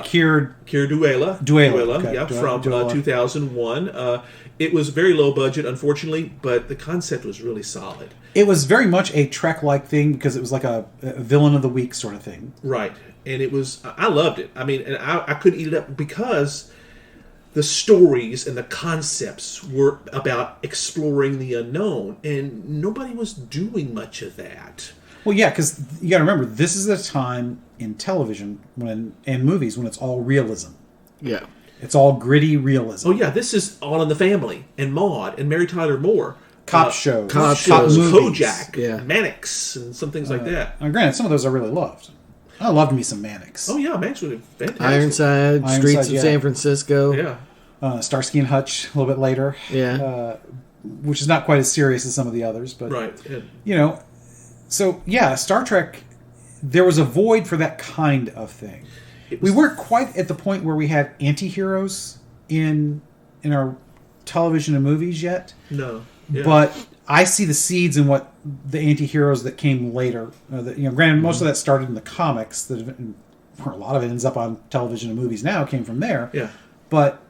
[SPEAKER 3] Keir
[SPEAKER 1] Keir Duela.
[SPEAKER 3] Okay,
[SPEAKER 1] Yeah,
[SPEAKER 3] Duela.
[SPEAKER 1] from 2001. It was very low budget, unfortunately, but the concept was really solid.
[SPEAKER 3] It was very much a Trek-like thing because it was like a villain of the week sort of thing.
[SPEAKER 1] Right. And it was, I loved it. I mean, and I couldn't eat it up because the stories and the concepts were about exploring the unknown, and nobody was doing much of that.
[SPEAKER 3] Well, yeah, because you got to remember, this is a time in television and movies when it's all realism.
[SPEAKER 2] Yeah.
[SPEAKER 3] It's all gritty realism.
[SPEAKER 1] Oh, yeah, this is All in the Family, and Maude, and Mary Tyler Moore.
[SPEAKER 3] cop shows,
[SPEAKER 2] cop
[SPEAKER 3] cop
[SPEAKER 2] shows,
[SPEAKER 3] movies.
[SPEAKER 1] Kojak,
[SPEAKER 2] Yeah.
[SPEAKER 1] Mannix, and some things like that.
[SPEAKER 3] Granted, some of those I really loved. I loved me some Mannix.
[SPEAKER 1] Oh yeah, Mannix would be fantastic.
[SPEAKER 2] Ironside, Streets of
[SPEAKER 3] yeah.
[SPEAKER 2] San Francisco.
[SPEAKER 1] Yeah.
[SPEAKER 3] Starsky and Hutch a little bit later.
[SPEAKER 2] Yeah.
[SPEAKER 3] Which is not quite as serious as some of the others, but
[SPEAKER 1] Right. Yeah.
[SPEAKER 3] you know, so yeah, Star Trek. There was a void for that kind of thing. We weren't quite at the point where we had anti-heroes in our television and movies yet.
[SPEAKER 1] No. Yeah.
[SPEAKER 3] But I see the seeds in what the anti-heroes that came later. Granted, most of that started in the comics. A lot of it ends up on television and movies now. Came from there.
[SPEAKER 1] Yeah.
[SPEAKER 3] But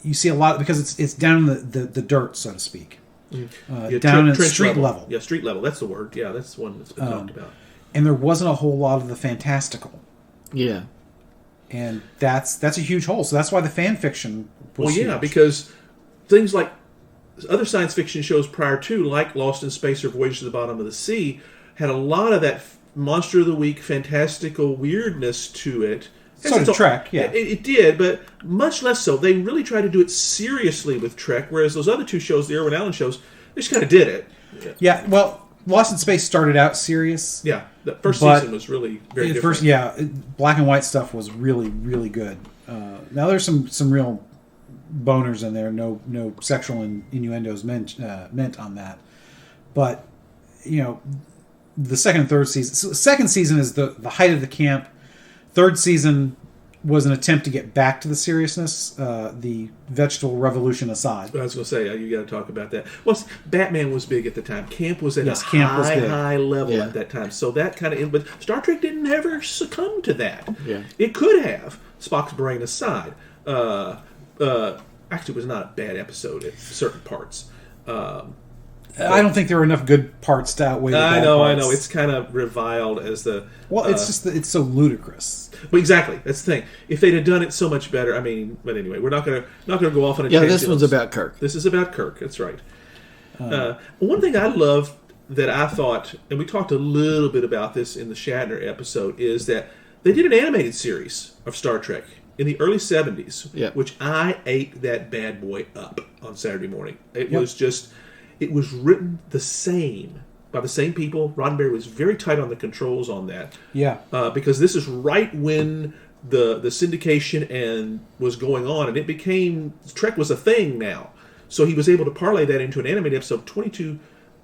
[SPEAKER 3] you see a lot because it's down in the dirt, so to speak.
[SPEAKER 1] Yeah,
[SPEAKER 3] down in
[SPEAKER 1] trench
[SPEAKER 3] street level.
[SPEAKER 1] Yeah, street level. That's the word. Yeah, that's the one that's been talked about.
[SPEAKER 3] And there wasn't a whole lot of the fantastical.
[SPEAKER 2] Yeah.
[SPEAKER 3] And that's a huge hole. So that's why the fan fiction was
[SPEAKER 1] Well, yeah,
[SPEAKER 3] huge.
[SPEAKER 1] because things like other science fiction shows prior to, like Lost in Space or Voyage to the Bottom of the Sea, had a lot of that Monster of the Week fantastical weirdness to it.
[SPEAKER 3] So did Trek, yeah.
[SPEAKER 1] It did, but much less so. They really tried to do it seriously with Trek, whereas those other two shows, the Irwin Allen shows, they just kind of did it.
[SPEAKER 3] Yeah, well, Lost in Space started out serious.
[SPEAKER 1] Yeah, the first
[SPEAKER 3] But
[SPEAKER 1] season was really very different.
[SPEAKER 3] First, yeah, black and white stuff was really, really good. Now there's some real boners in there. No sexual innuendos meant on that. But the second and third season. So the second season is the height of the camp. Third season was an attempt to get back to the seriousness. The vegetable revolution aside.
[SPEAKER 1] I was going to say, you got to talk about that. Well, Batman was big at the time. Camp was at a
[SPEAKER 3] Camp was big.
[SPEAKER 1] high level
[SPEAKER 2] Yeah.
[SPEAKER 1] at that time. So that kind of... But Star Trek didn't ever succumb to that.
[SPEAKER 2] Yeah.
[SPEAKER 1] It could have, Spock's brain aside. Actually, it was not a bad episode at certain parts.
[SPEAKER 3] I don't think there were enough good parts to outweigh the bad
[SPEAKER 1] I
[SPEAKER 3] parts.
[SPEAKER 1] know. It's kind of reviled as the...
[SPEAKER 3] Well, it's just that it's so ludicrous.
[SPEAKER 1] But exactly, that's the thing. If they'd have done it so much better, but anyway, we're not gonna go off on a
[SPEAKER 2] Yeah,
[SPEAKER 1] tangent.
[SPEAKER 2] this one's about Kirk.
[SPEAKER 1] This is about Kirk. That's right. One thing I love that I thought, and we talked a little bit about this in the Shatner episode, is that they did an animated series of Star Trek in the early 70s,
[SPEAKER 2] Yeah.
[SPEAKER 1] which I ate that bad boy up on Saturday morning. It was written the same by the same people. Roddenberry was very tight on the controls on that.
[SPEAKER 3] Yeah.
[SPEAKER 1] Because this is right when the syndication and was going on, and it became Trek was a thing now. So he was able to parlay that into an animated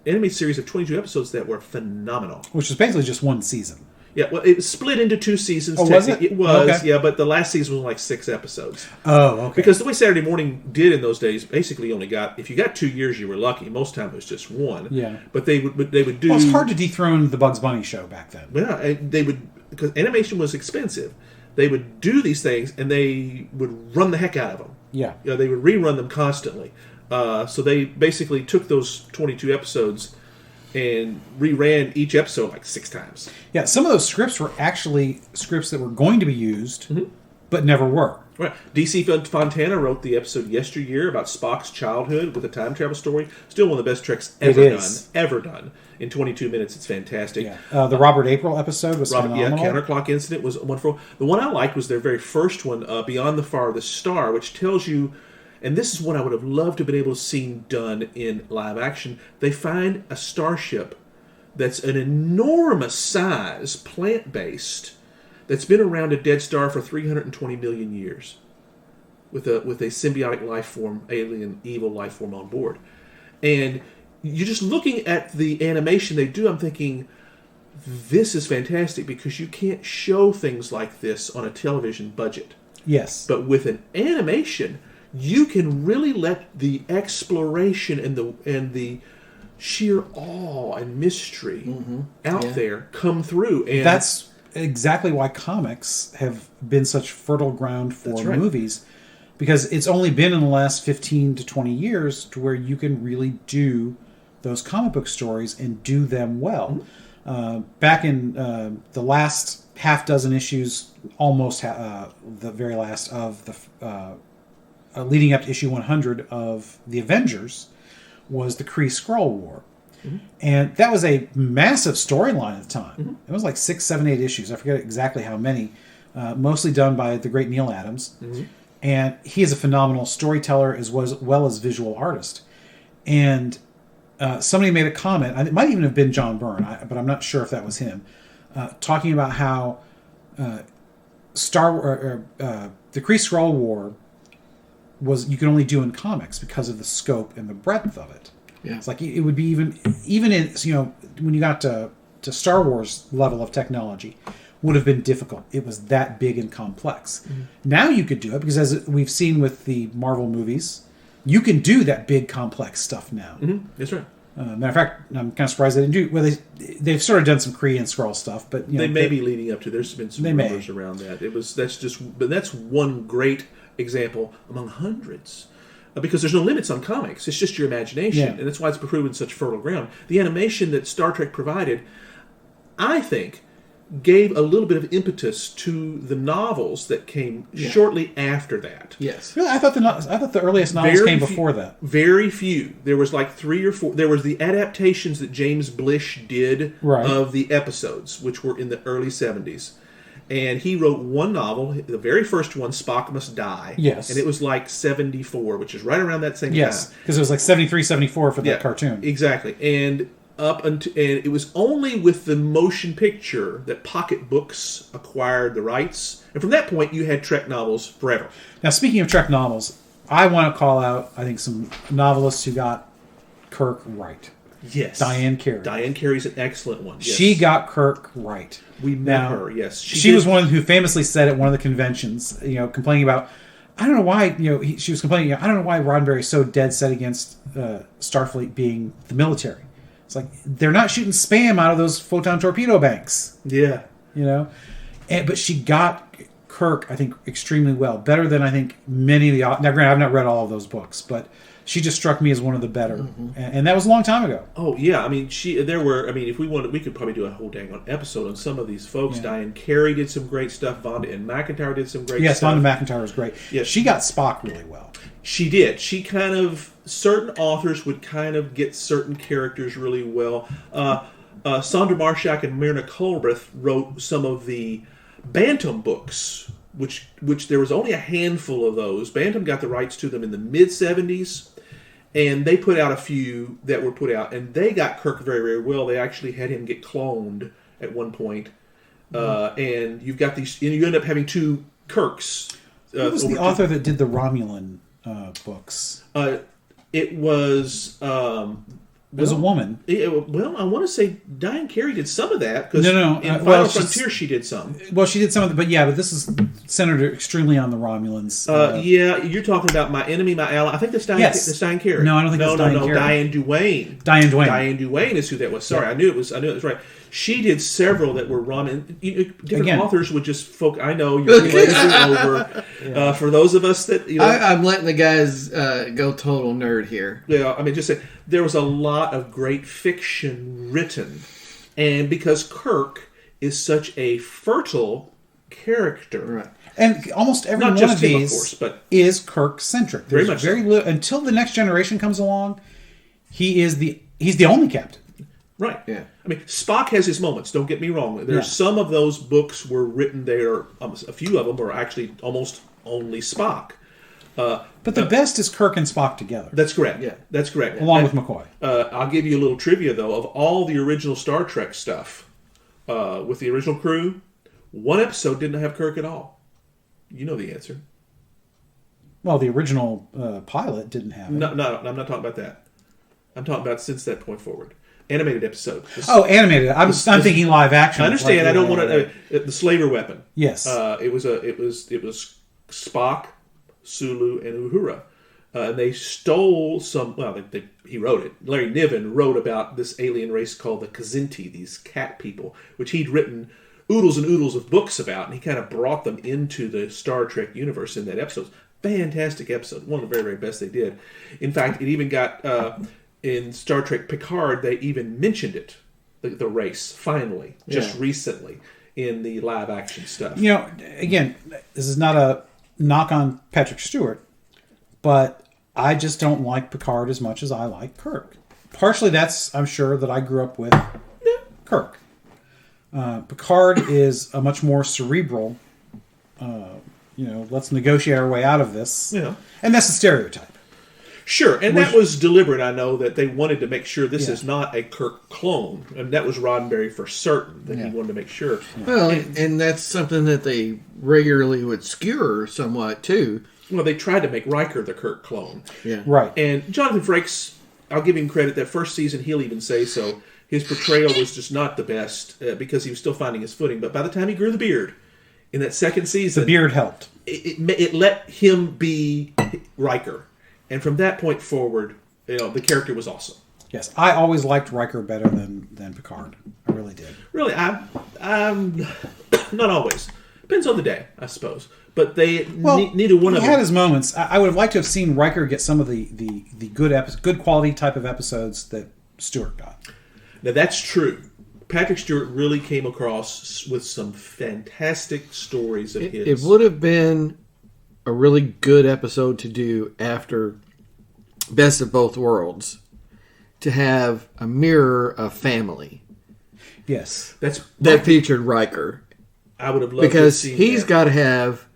[SPEAKER 1] animated series of 22 episodes that were phenomenal.
[SPEAKER 3] Which is basically just one season.
[SPEAKER 1] Yeah, well, it was split into 2 seasons.
[SPEAKER 3] Oh, was it?
[SPEAKER 1] It was,
[SPEAKER 3] Okay.
[SPEAKER 1] yeah, but the last season was like 6 episodes.
[SPEAKER 3] Oh, okay.
[SPEAKER 1] Because the way Saturday morning did in those days, basically you only got, if you got 2 years, you were lucky. Most time it was just 1.
[SPEAKER 3] Yeah.
[SPEAKER 1] But they would do.
[SPEAKER 3] Well, it's hard to dethrone the Bugs Bunny show back then.
[SPEAKER 1] Yeah, and they would, because animation was expensive. They would do these things and they would run the heck out of them.
[SPEAKER 3] Yeah.
[SPEAKER 1] They would rerun them constantly. So they basically took those 22 episodes and reran each episode like 6 times.
[SPEAKER 3] Yeah, some of those scripts were actually scripts that were going to be used, but never were.
[SPEAKER 1] Right. DC Fontana wrote the episode Yesteryear about Spock's childhood with a time travel story. Still one of the best Treks ever done. In 22 minutes, it's fantastic.
[SPEAKER 3] Yeah. The Robert April episode was phenomenal.
[SPEAKER 1] Counterclock Incident was wonderful. The one I liked was their very first one, Beyond the Farthest Star, which tells you, and this is what I would have loved to have been able to see done in live action. They find a starship that's an enormous size, plant-based, that's been around a dead star for 320 million years, with a symbiotic life form, alien, evil life form on board. And you're just looking at the animation they do, I'm thinking, this is fantastic because you can't show things like this on a television budget.
[SPEAKER 3] Yes.
[SPEAKER 1] But with an animation, you can really let the exploration and the sheer awe and mystery out there come through. And
[SPEAKER 3] that's exactly why comics have been such fertile ground for movies, because it's only been in the last 15 to 20 years to where you can really do those comic book stories and do them well. Back in the last half dozen issues, almost the very last of the leading up to issue 100 of the Avengers was the Kree-Skrull War. And that was a massive storyline at the time. It was like 6, 7, 8 issues. I forget exactly how many. Mostly done by the great Neil Adams. And he is a phenomenal storyteller as well as visual artist. And somebody made a comment. It might even have been John Byrne, but I'm not sure if that was him, talking about how the Kree Skrull War was you could only do in comics because of the scope and the breadth of it.
[SPEAKER 2] Yeah.
[SPEAKER 3] It's like it would be even in when you got to Star Wars level of technology would have been difficult. It was that big and complex. Mm-hmm. Now you could do it because as we've seen with the Marvel movies, you can do that big complex stuff now.
[SPEAKER 1] Mm-hmm. That's right.
[SPEAKER 3] Matter of fact, I'm kind of surprised they didn't do. Well, they've sort of done some Kree and Skrull stuff, but
[SPEAKER 1] they may be leading up to. There's been some rumors around that. But that's one great example among hundreds, because there's no limits on comics. It's just your imagination, and that's why it's proven such fertile ground. The animation that Star Trek provided, I think, gave a little bit of impetus to the novels that came shortly after that.
[SPEAKER 2] Yes,
[SPEAKER 3] really, I thought the earliest novels came before that.
[SPEAKER 1] Very few. There was like 3 or 4. There was the adaptations that James Blish did of the episodes, which were in the early 70s. And he wrote one novel, the very first one, Spock Must Die.
[SPEAKER 3] Yes.
[SPEAKER 1] And it was like 74, which is right around that same time.
[SPEAKER 3] Yes, because it was like 73, 74 for that cartoon.
[SPEAKER 1] Exactly. And and it was only with the motion picture that Pocket Books acquired the rights. And from that point, you had Trek novels forever.
[SPEAKER 3] Now, speaking of Trek novels, I want to call out, I think, some novelists who got Kirk right.
[SPEAKER 1] Yes.
[SPEAKER 3] Diane Carey.
[SPEAKER 1] Diane Carey's an excellent one. Yes.
[SPEAKER 3] She got Kirk right.
[SPEAKER 1] We met her, yes.
[SPEAKER 3] She was one who famously said at one of the conventions, complaining about, I don't know why, she was complaining, I don't know why Roddenberry's so dead set against Starfleet being the military. It's like, they're not shooting spam out of those photon torpedo banks.
[SPEAKER 1] Yeah.
[SPEAKER 3] But she got Kirk, I think, extremely well. Better than, I think, many of the... Now, granted, I've not read all of those books, but she just struck me as one of the better. Mm-hmm. And that was a long time ago.
[SPEAKER 1] Oh, yeah. I mean, if we wanted, we could probably do a whole dang on episode on some of these folks. Yeah. Diane Carey did some great stuff. Vonda and McIntyre did some great stuff.
[SPEAKER 3] Yes, Vonda McIntyre was great. Yes. She got Spock really well.
[SPEAKER 1] She did. She kind of... Certain authors would kind of get certain characters really well. Sandra Marshak and Myrna Culbreth wrote some of the Bantam books, which there was only a handful of those. Bantam got the rights to them in the mid-'70s, and they put out a few that were put out, and they got Kirk very, very well. They actually had him get cloned at one point. And you've got these... You end up having 2 Kirks.
[SPEAKER 3] Who was the author that did the Romulan books?
[SPEAKER 1] It was...
[SPEAKER 3] It was a woman.
[SPEAKER 1] I want to say Diane Carey did some of that. Because in Final Frontier she did some.
[SPEAKER 3] Well, she did some of it, but this is centered extremely on the Romulans.
[SPEAKER 1] You're talking about My Enemy, My Ally. I think that's Diane Carey.
[SPEAKER 3] No, I don't think that's Diane Carey.
[SPEAKER 1] Diane Duane. Diane Duane is who that was. Sorry, I knew it was right. She did several that were Romulan. Different authors would just focus. I know you're glazing over. For those of us that
[SPEAKER 2] I'm letting the guys go total nerd here.
[SPEAKER 1] Yeah, I mean, just say there was a lot of great fiction written, and because Kirk is such a fertile character,
[SPEAKER 3] right? And almost every one of these, of course, but is Kirk-centric. There's very little until the Next Generation comes along. He's the only captain.
[SPEAKER 1] Right. Yeah. I mean, Spock has his moments. Don't get me wrong. There's some of those books were written there. A few of them are actually almost only Spock.
[SPEAKER 3] But the best is Kirk and Spock together.
[SPEAKER 1] That's correct. Yeah, that's correct.
[SPEAKER 3] Along with McCoy.
[SPEAKER 1] I'll give you a little trivia though. Of all the original Star Trek stuff with the original crew, one episode didn't have Kirk at all. You know the answer.
[SPEAKER 3] Well, the original pilot didn't have it.
[SPEAKER 1] No, I'm not talking about that. I'm talking about since that point forward. Animated episode.
[SPEAKER 3] Animated. I'm thinking live action.
[SPEAKER 1] I understand. I don't want to. The slaver weapon.
[SPEAKER 3] Yes.
[SPEAKER 1] It was Spock, Sulu, and Uhura, and they stole some. Well, he wrote it. Larry Niven wrote about this alien race called the Kzinti, these cat people, which he'd written oodles and oodles of books about, and he kind of brought them into the Star Trek universe in that episode. Fantastic episode. One of the very, very best they did. In fact, it even got. In Star Trek Picard, they even mentioned it, the race, finally, just recently, in the live-action stuff.
[SPEAKER 3] Again, this is not a knock on Patrick Stewart, but I just don't like Picard as much as I like Kirk. Partially that's, I'm sure, that I grew up with Kirk. Picard is a much more cerebral, let's negotiate our way out of this. Yeah. And that's a stereotype.
[SPEAKER 1] Sure, and that was deliberate. I know that they wanted to make sure this is not a Kirk clone, and that was Roddenberry for certain that he wanted to make sure.
[SPEAKER 2] Well, and that's something that they regularly would skewer somewhat too.
[SPEAKER 1] Well, they tried to make Riker the Kirk clone.
[SPEAKER 2] Yeah,
[SPEAKER 3] Right.
[SPEAKER 1] And Jonathan Frakes, I'll give him credit. That first season, he'll even say so. His portrayal was just not the best because he was still finding his footing. But by the time he grew the beard in that second season,
[SPEAKER 3] The beard helped.
[SPEAKER 1] it let him be Riker. And from that point forward, the character was awesome.
[SPEAKER 3] Yes, I always liked Riker better than Picard. I really did.
[SPEAKER 1] Really, I'm not always. Depends on the day, I suppose. But neither one of them
[SPEAKER 3] had his moments. I would have liked to have seen Riker get some of the good quality type of episodes that Stewart got.
[SPEAKER 1] Now that's true. Patrick Stewart really came across with some fantastic stories of his.
[SPEAKER 2] It would have been a really good episode to do after Best of Both Worlds, to have a mirror of family.
[SPEAKER 3] Yes,
[SPEAKER 2] that featured Riker.
[SPEAKER 1] I would have loved
[SPEAKER 2] because
[SPEAKER 1] to see
[SPEAKER 2] he's got to have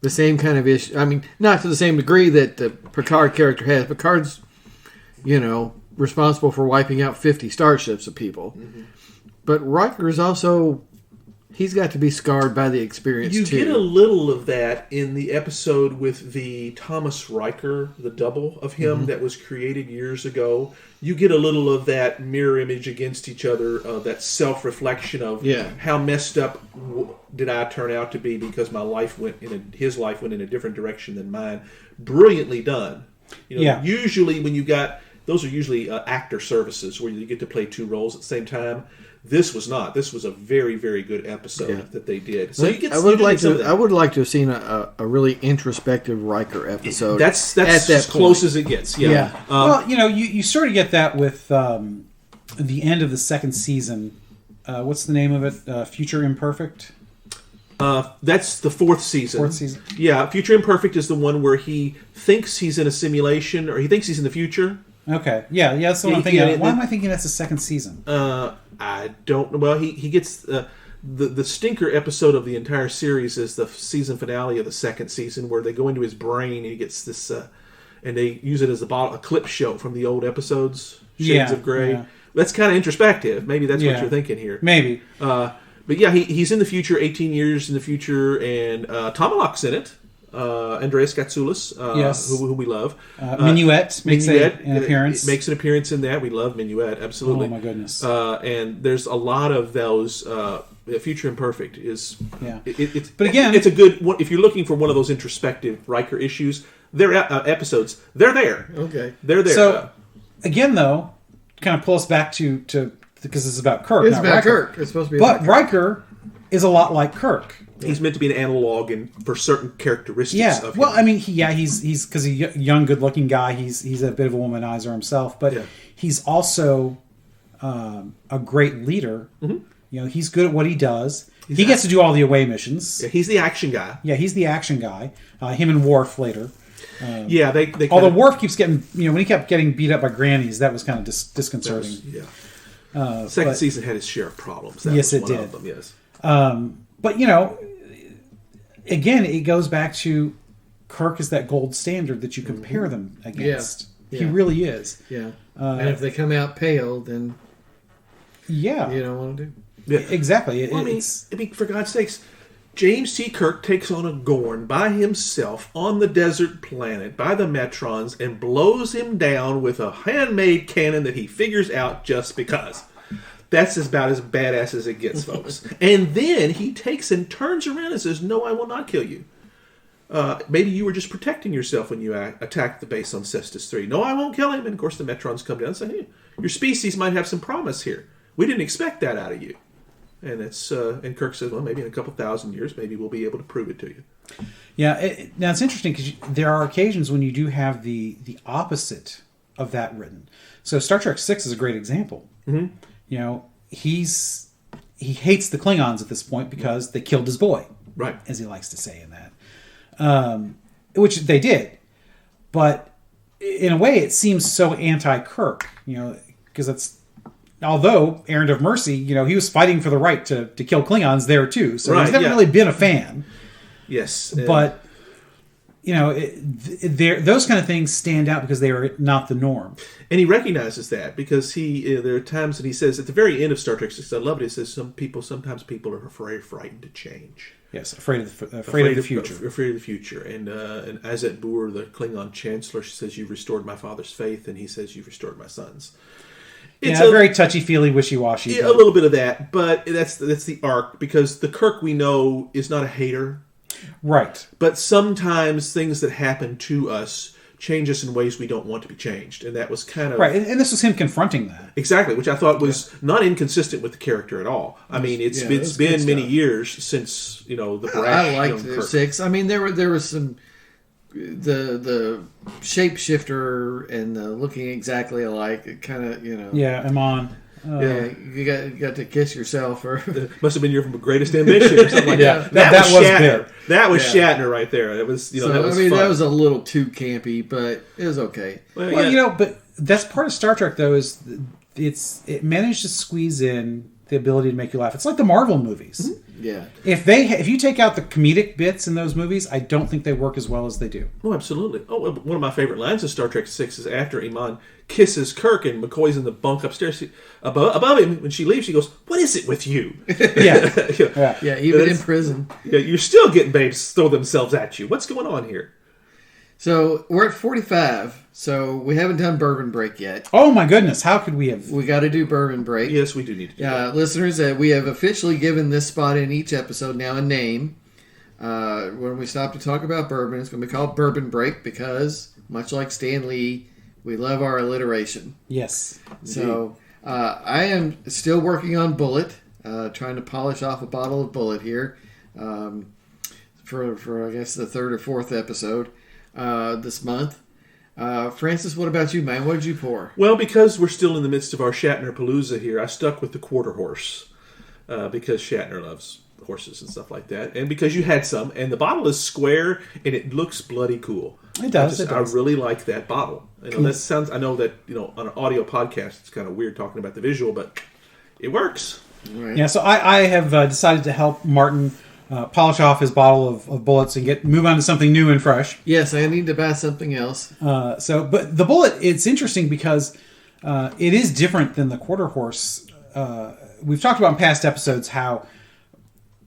[SPEAKER 2] the same kind of issue. I mean, not to the same degree that the Picard character has. Picard's, responsible for wiping out 50 starships of people. Mm-hmm. But Riker's also, he's got to be scarred by the experience
[SPEAKER 1] You
[SPEAKER 2] too.
[SPEAKER 1] get a little of that in the episode with the Thomas Riker, the double of him that was created years ago. You get a little of that mirror image against each other, that self-reflection of how messed up did I turn out to be because my life his life went in a different direction than mine. Brilliantly done. Usually when you got, those are usually actor services where you get to play two roles at the same time. This was not. This was a very, very good episode that they did. So
[SPEAKER 2] I would like to have seen a really introspective Riker episode.
[SPEAKER 1] That's
[SPEAKER 2] at
[SPEAKER 1] as
[SPEAKER 2] that
[SPEAKER 1] close
[SPEAKER 2] point.
[SPEAKER 1] as it gets. Yeah.
[SPEAKER 3] Well, you sort of get that with the end of the second season. What's the name of it? Future Imperfect.
[SPEAKER 1] That's the fourth season. Yeah, Future Imperfect is the one where he thinks he's in a simulation, or he thinks he's in the future.
[SPEAKER 3] Okay. Yeah, that's what I'm thinking. Why am I thinking that's the second season?
[SPEAKER 1] I don't know. Well, he gets the stinker episode of the entire series is the season finale of the second season, where they go into his brain and he gets this, and they use it as a clip show from the old episodes, Shades of Grey. Yeah. That's kind of introspective. Maybe that's what you're thinking here.
[SPEAKER 3] Maybe.
[SPEAKER 1] But yeah, he's in the future, 18 years in the future, and Tomalak's in it. Andreas Katsoulis, who we love.
[SPEAKER 3] Minuet makes an appearance.
[SPEAKER 1] Makes an appearance in that. We love Minuet, absolutely.
[SPEAKER 3] Oh my goodness!
[SPEAKER 1] And there's a lot of those. Future Imperfect is.
[SPEAKER 3] Yeah.
[SPEAKER 1] But again, it's a good one. If you're looking for one of those introspective Riker issues, their episodes, they're there.
[SPEAKER 2] Okay,
[SPEAKER 1] they're there.
[SPEAKER 3] So again, though, kind of pull us back to because this is about Kirk.
[SPEAKER 2] It's about
[SPEAKER 3] Riker.
[SPEAKER 2] Kirk. It's supposed to be.
[SPEAKER 3] But Riker is a lot like Kirk.
[SPEAKER 1] He's meant to be an analog for certain characteristics of him.
[SPEAKER 3] Well, I mean, he's because he's a young, good-looking guy. He's a bit of a womanizer himself, but he's also a great leader. Mm-hmm. He's good at what he does. He gets to do all the away missions.
[SPEAKER 1] Yeah, he's the action guy.
[SPEAKER 3] Yeah, he's the action guy. Him and Worf later.
[SPEAKER 1] They
[SPEAKER 3] although Worf keeps getting, when he kept getting beat up by grannies, that was kind of disconcerting.
[SPEAKER 1] Second season had his share of problems. That
[SPEAKER 3] yes,
[SPEAKER 1] was
[SPEAKER 3] it
[SPEAKER 1] one
[SPEAKER 3] did.
[SPEAKER 1] Of them, yes.
[SPEAKER 3] But again, it goes back to Kirk is that gold standard that you compare them against. Yeah. He really is.
[SPEAKER 2] Yeah. And if they come out pale, then you don't want to do.
[SPEAKER 1] Yeah.
[SPEAKER 3] Exactly.
[SPEAKER 1] I mean, for God's sakes, James T. Kirk takes on a Gorn by himself on the desert planet by the Metrons and blows him down with a handmade cannon that he figures out just because. That's about as badass as it gets, folks. And then he takes and turns around and says, "No, I will not kill you. Maybe you were just protecting yourself when you attacked the base on Cestus 3. No, I won't kill him." And of course the Metrons come down and say, "Hey, your species might have some promise here. We didn't expect that out of you." And and Kirk says, "Well, maybe in a couple thousand years, maybe we'll be able to prove it to you."
[SPEAKER 3] Yeah, now it's interesting because there are occasions when you do have the opposite of that written. So Star Trek 6 is a great example. Mm-hmm. He hates the Klingons at this point because they killed his boy,
[SPEAKER 1] right?
[SPEAKER 3] As he likes to say in that, which they did. But in a way, it seems so anti-Kirk, because it's although Errand of Mercy, he was fighting for the right to kill Klingons there too, so he's never really been a fan.
[SPEAKER 1] Yes,
[SPEAKER 3] but those kind of things stand out because they are not the norm.
[SPEAKER 1] And he recognizes that because there are times that he says at the very end of Star Trek 6, I love it. He says sometimes people are frightened to change.
[SPEAKER 3] Yes, afraid of the future.
[SPEAKER 1] Afraid of the future. And Azet Boor, the Klingon chancellor, she says, "You've restored my father's faith," and he says, "You've restored my son's." It's
[SPEAKER 3] a very touchy-feely, wishy-washy.
[SPEAKER 1] Yeah, a little bit of that, but that's the arc, because the Kirk we know is not a hater.
[SPEAKER 3] Right.
[SPEAKER 1] But sometimes things that happen to us change us in ways we don't want to be changed. And that was kind of...
[SPEAKER 3] Right, and this was him confronting that.
[SPEAKER 1] Exactly, which I thought was not inconsistent with the character at all. I mean, it's been many years since, the brash
[SPEAKER 2] I liked
[SPEAKER 1] Kirk.
[SPEAKER 2] 6. I mean, there was some... The shapeshifter and the looking exactly alike, it kind of,
[SPEAKER 3] Yeah, Amon.
[SPEAKER 2] You got to kiss yourself, or
[SPEAKER 1] must have been your greatest ambition or something like that.
[SPEAKER 3] That was
[SPEAKER 1] Shatner.
[SPEAKER 3] there.
[SPEAKER 1] That was Shatner right there. It was,
[SPEAKER 2] so,
[SPEAKER 1] that was
[SPEAKER 2] I mean,
[SPEAKER 1] fun.
[SPEAKER 2] that was a little too campy, but it was okay.
[SPEAKER 3] Well, but that's part of Star Trek, though, is it managed to squeeze in the ability to make you laugh. It's like the Marvel movies.
[SPEAKER 2] Mm-hmm. Yeah.
[SPEAKER 3] If you take out the comedic bits in those movies, I don't think they work as well as they do.
[SPEAKER 1] Oh, absolutely. Oh, one of my favorite lines of Star Trek 6 is after Iman kisses Kirk and McCoy's in the bunk upstairs. Above him, when she leaves, she goes, "What is it with you?"
[SPEAKER 3] Yeah.
[SPEAKER 2] Even in prison.
[SPEAKER 1] Yeah, you're still getting babes throw themselves at you. What's going on here?
[SPEAKER 2] So we're at 45. So we haven't done Bourbon Break yet.
[SPEAKER 3] Oh my goodness! How could we have?
[SPEAKER 2] We got to do Bourbon Break.
[SPEAKER 1] Yes, we do need to do that.
[SPEAKER 2] Listeners, we have officially given this spot in each episode now a name. When we stop to talk about bourbon, it's going to be called Bourbon Break because, much like Stan Lee, we love our alliteration.
[SPEAKER 3] Yes.
[SPEAKER 2] So I am still working on Bullet, trying to polish off a bottle of Bullet here for I guess the third or fourth episode this month. Francis, what about you, man? What did you pour?
[SPEAKER 1] Well, because we're still in the midst of our Shatner-paloozza here, I stuck with the quarter horse because Shatner loves horses and stuff like that, and because you had some, and the bottle is square and it looks bloody cool.
[SPEAKER 3] It does.
[SPEAKER 1] I really like that bottle. That sounds. I know that on an audio podcast it's kind of weird talking about the visual, but it works.
[SPEAKER 2] Right.
[SPEAKER 3] Yeah. So I have decided to help Martin polish off his bottle of bullets and move on to something new and fresh.
[SPEAKER 2] Yes, I need to buy something else.
[SPEAKER 3] But the bullet, it's interesting because it is different than the quarter horse. We've talked about in past episodes how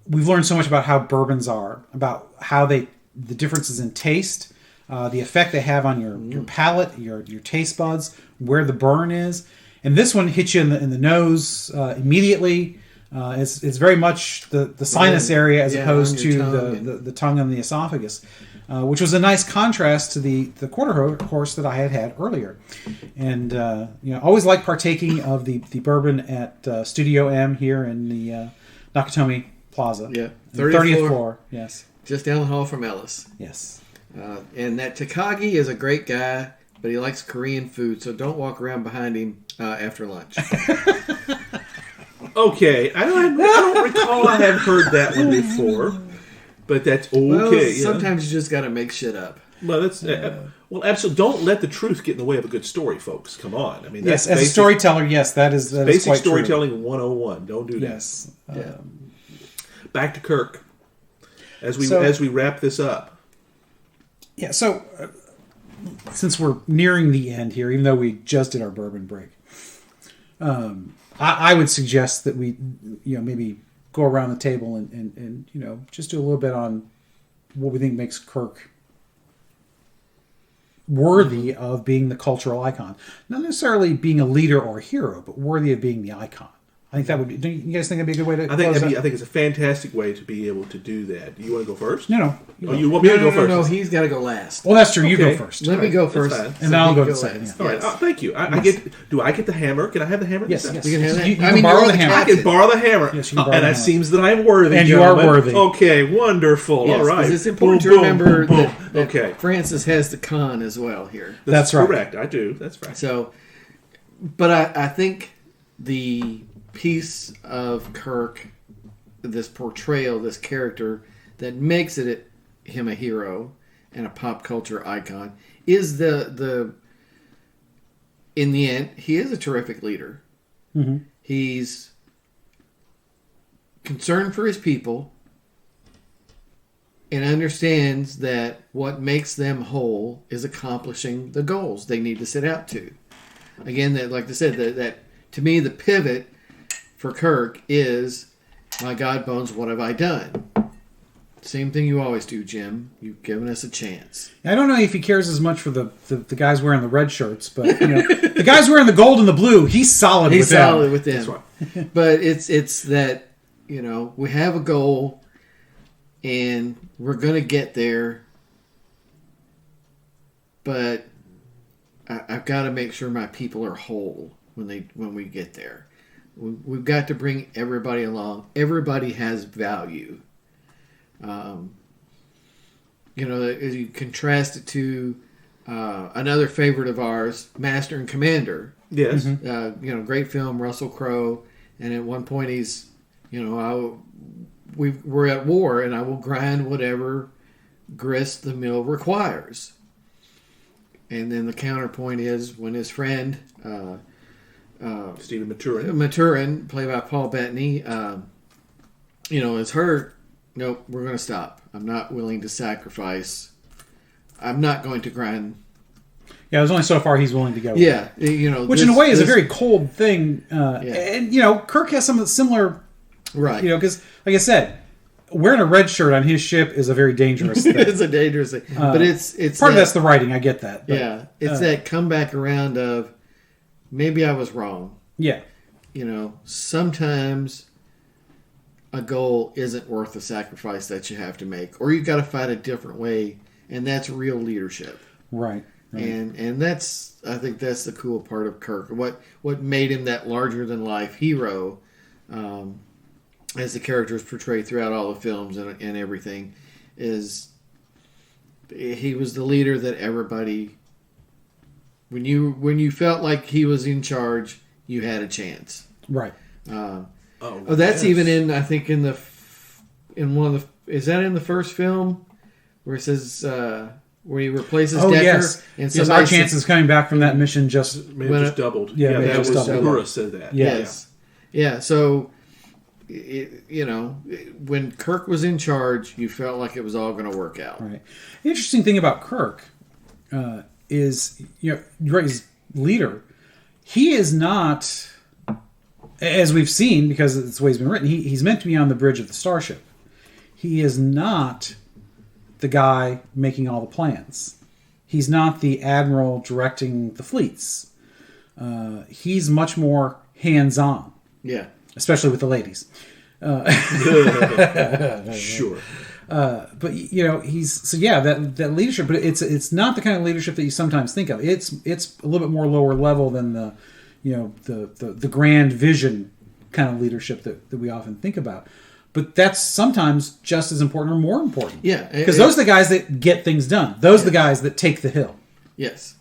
[SPEAKER 3] we've learned so much about how bourbons are, about how the differences in taste, the effect they have on your palate, your taste buds, where the burn is, and this one hits you in the nose immediately. It's very much the sinus area as opposed to the tongue and the esophagus, which was a nice contrast to the quarter horse that I had earlier. And always like partaking of the bourbon at Studio M here in the Nakatomi Plaza.
[SPEAKER 2] Yeah,
[SPEAKER 3] 30th floor. Yes,
[SPEAKER 2] just down the hall from Ellis.
[SPEAKER 3] Yes.
[SPEAKER 2] And that Takagi is a great guy, but he likes Korean food, so don't walk around behind him after lunch.
[SPEAKER 1] Okay, I don't recall I have heard that one before, but that's okay.
[SPEAKER 2] Well, sometimes you just got to make shit up.
[SPEAKER 1] Well, that's absolutely. Don't let the truth get in the way of a good story, folks. Come on, I mean,
[SPEAKER 3] yes, as a storyteller, yes, that is
[SPEAKER 1] basic
[SPEAKER 3] quite
[SPEAKER 1] storytelling
[SPEAKER 3] true.
[SPEAKER 1] 101. Don't do that.
[SPEAKER 3] Yes.
[SPEAKER 1] Back to Kirk as we wrap this up.
[SPEAKER 3] Yeah. So since we're nearing the end here, even though we just did our bourbon break, I would suggest that we, maybe go around the table and just do a little bit on what we think makes Kirk worthy of being the cultural icon. Not necessarily being a leader or a hero, but worthy of being the icon. I think that would be. Do you guys think that'd be a good way to?
[SPEAKER 1] I think it's a fantastic way to be able to do that. You want to go first?
[SPEAKER 3] No.
[SPEAKER 1] You want me to go first?
[SPEAKER 2] No, he's got to go last.
[SPEAKER 3] Well, that's true. You
[SPEAKER 1] Okay.
[SPEAKER 3] go first.
[SPEAKER 2] Let me go first,
[SPEAKER 1] fine.
[SPEAKER 3] And then I'll go to second.
[SPEAKER 2] last.
[SPEAKER 3] Yeah.
[SPEAKER 1] All right. Thank you. Do I get the hammer? Can I have the hammer?
[SPEAKER 3] Yes.
[SPEAKER 1] this time?
[SPEAKER 3] Yes.
[SPEAKER 2] You can have that.
[SPEAKER 3] You can borrow
[SPEAKER 2] you're
[SPEAKER 3] the hammer.
[SPEAKER 1] I can borrow the hammer.
[SPEAKER 3] Yes, you can borrow
[SPEAKER 1] and
[SPEAKER 3] the
[SPEAKER 1] it
[SPEAKER 3] hammer.
[SPEAKER 1] seems that I'm worthy.
[SPEAKER 3] And you are
[SPEAKER 1] gentlemen.
[SPEAKER 3] worthy.
[SPEAKER 1] Okay, wonderful.
[SPEAKER 2] Yes,
[SPEAKER 1] All right.
[SPEAKER 2] 'cause it's important
[SPEAKER 1] Boom,
[SPEAKER 2] to
[SPEAKER 1] boom,
[SPEAKER 2] remember
[SPEAKER 1] boom, boom.
[SPEAKER 2] that
[SPEAKER 1] Okay,
[SPEAKER 2] Francis has the con as well here.
[SPEAKER 3] That's right.
[SPEAKER 1] correct. I do. That's right.
[SPEAKER 2] So, but I think the piece of Kirk, this portrayal, this character that makes him a hero and a pop culture icon is the in the end, he is a terrific leader.
[SPEAKER 3] Mm-hmm.
[SPEAKER 2] He's concerned for his people. and understands that what makes them whole is accomplishing the goals they need to set out to. Again, that, like I said, that to me, the pivot for Kirk is, my God bones, what have I done? Same thing you always do, Jim. You've given us a chance.
[SPEAKER 3] I don't know if he cares as much for the guys wearing the red shirts, but the guys wearing the gold and the blue, he's solid with them.
[SPEAKER 2] He's solid with them.
[SPEAKER 1] That's right.
[SPEAKER 2] But it's that, we have a goal and we're going to get there, but I've got to make sure my people are whole when we get there. We've got to bring everybody along. Everybody has value. As you contrast it to another favorite of ours, Master and Commander.
[SPEAKER 1] Yes.
[SPEAKER 2] Great film, Russell Crowe, and at one point he's, we're at war, and I will grind whatever grist the mill requires. And then the counterpoint is when his friend
[SPEAKER 1] Stephen
[SPEAKER 2] Maturin, played by Paul Bettany, is hurt. Nope, we're going to stop. I'm not willing to sacrifice. I'm not going to grind.
[SPEAKER 3] Yeah, there's only so far he's willing to go.
[SPEAKER 2] Yeah,
[SPEAKER 3] which in a way is a very cold thing. And Kirk has some of the similar,
[SPEAKER 2] right?
[SPEAKER 3] Because like I said, wearing a red shirt on his ship is a very dangerous thing.
[SPEAKER 2] It's a dangerous thing, but it's
[SPEAKER 3] part of that's the writing. I get that. But,
[SPEAKER 2] it's that comeback around of maybe I was wrong.
[SPEAKER 3] Yeah,
[SPEAKER 2] sometimes a goal isn't worth the sacrifice that you have to make, or you've got to fight a different way, and that's real leadership.
[SPEAKER 3] Right.
[SPEAKER 2] And I think that's the cool part of Kirk. What made him that larger than life hero, as the character is portrayed throughout all the films and everything, is he was the leader that everybody. When you felt like he was in charge, you had a chance.
[SPEAKER 3] Right.
[SPEAKER 2] That's even in, I think, in one of the, is that in the first film where it says where he replaces Decker?
[SPEAKER 3] Yes.
[SPEAKER 2] And
[SPEAKER 3] yes, our chances coming back from that mission just
[SPEAKER 1] doubled.
[SPEAKER 3] Yeah,
[SPEAKER 1] that was
[SPEAKER 3] doubled.
[SPEAKER 1] Uhura said that.
[SPEAKER 2] Yes. Yeah. So, when Kirk was in charge, you felt like it was all going to work out.
[SPEAKER 3] Right. The interesting thing about Kirk is, his leader. He is not, as we've seen, because it's the way he's been written, he's meant to be on the bridge of the starship. He is not the guy making all the plans. He's not the admiral directing the fleets. He's much more hands-on.
[SPEAKER 2] Yeah.
[SPEAKER 3] Especially with the ladies.
[SPEAKER 1] Sure.
[SPEAKER 3] But he's that leadership, but it's not the kind of leadership that you sometimes think of. It's a little bit more lower level than the grand vision kind of leadership that we often think about. But that's sometimes just as important or more important.
[SPEAKER 2] Yeah,
[SPEAKER 3] because those are the guys that get things done. Those are the guys that take the hill.
[SPEAKER 2] Yes,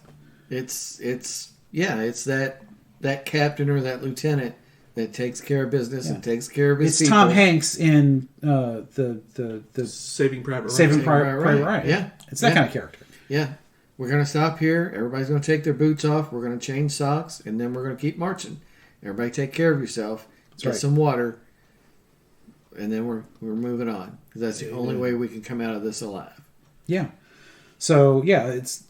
[SPEAKER 2] it's that captain or that lieutenant that takes care of business and takes care of his people.
[SPEAKER 3] It's Tom Hanks in the
[SPEAKER 1] Saving Private Ryan.
[SPEAKER 3] Saving Private Ryan.
[SPEAKER 2] Yeah,
[SPEAKER 3] it's that kind of character.
[SPEAKER 2] Yeah, we're going to stop here. Everybody's going to take their boots off. We're going to change socks, and then we're going to keep marching. Everybody take care of yourself. Get some water, and then we're moving on, because that's the only way we can come out of this alive.
[SPEAKER 3] Yeah. So it's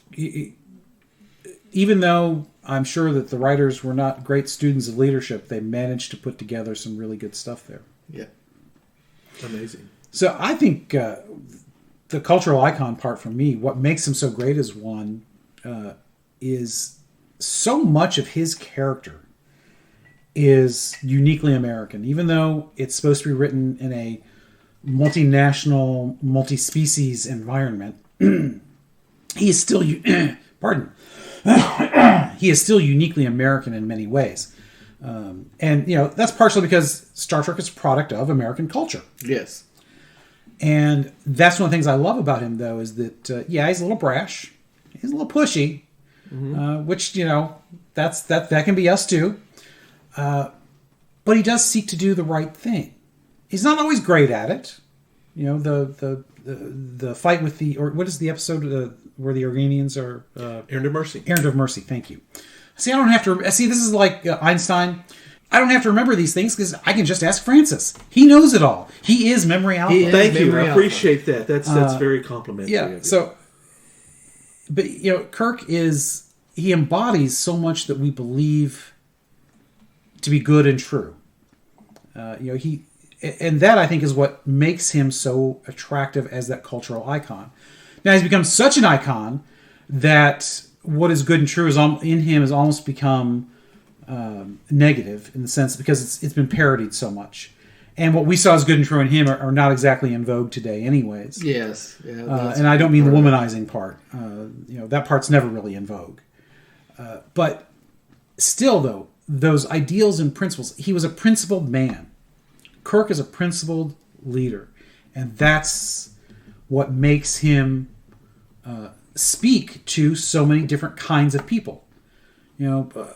[SPEAKER 3] even though I'm sure that the writers were not great students of leadership, they managed to put together some really good stuff there.
[SPEAKER 2] Yeah.
[SPEAKER 1] Amazing.
[SPEAKER 3] So I think the cultural icon part for me, what makes him so great as one, is so much of his character is uniquely American. Even though it's supposed to be written in a multinational, multi-species environment, he is still pardon. He is still uniquely American in many ways. And that's partially because Star Trek is a product of American culture.
[SPEAKER 2] Yes.
[SPEAKER 3] And that's one of the things I love about him, though, is that, he's a little brash. He's a little pushy, which, that can be us too. But he does seek to do the right thing. He's not always great at it. The fight with what is the episode where the Organians are...
[SPEAKER 1] Errand of Mercy.
[SPEAKER 3] Errand of Mercy, thank you. See, I don't have to... See, this is like Einstein. I don't have to remember these things because I can just ask Francis. He knows it all. He is Memory Alpha.
[SPEAKER 2] He is.
[SPEAKER 1] Thank you.
[SPEAKER 2] Memory
[SPEAKER 1] I appreciate that. That's very complimentary.
[SPEAKER 3] Yeah.
[SPEAKER 1] of you.
[SPEAKER 3] So, but Kirk he embodies so much that we believe to be good and true. And that I think is what makes him so attractive as that cultural icon. Now he's become such an icon that what is good and true in him has almost become negative in the sense because it's been parodied so much. And what we saw as good and true in him are not exactly in vogue today, anyways.
[SPEAKER 2] Yes, yeah,
[SPEAKER 3] and I don't mean the womanizing part. That part's never really in vogue. But still, though, those ideals and principles. He was a principled man. Kirk is a principled leader, and that's what makes him speak to so many different kinds of people. A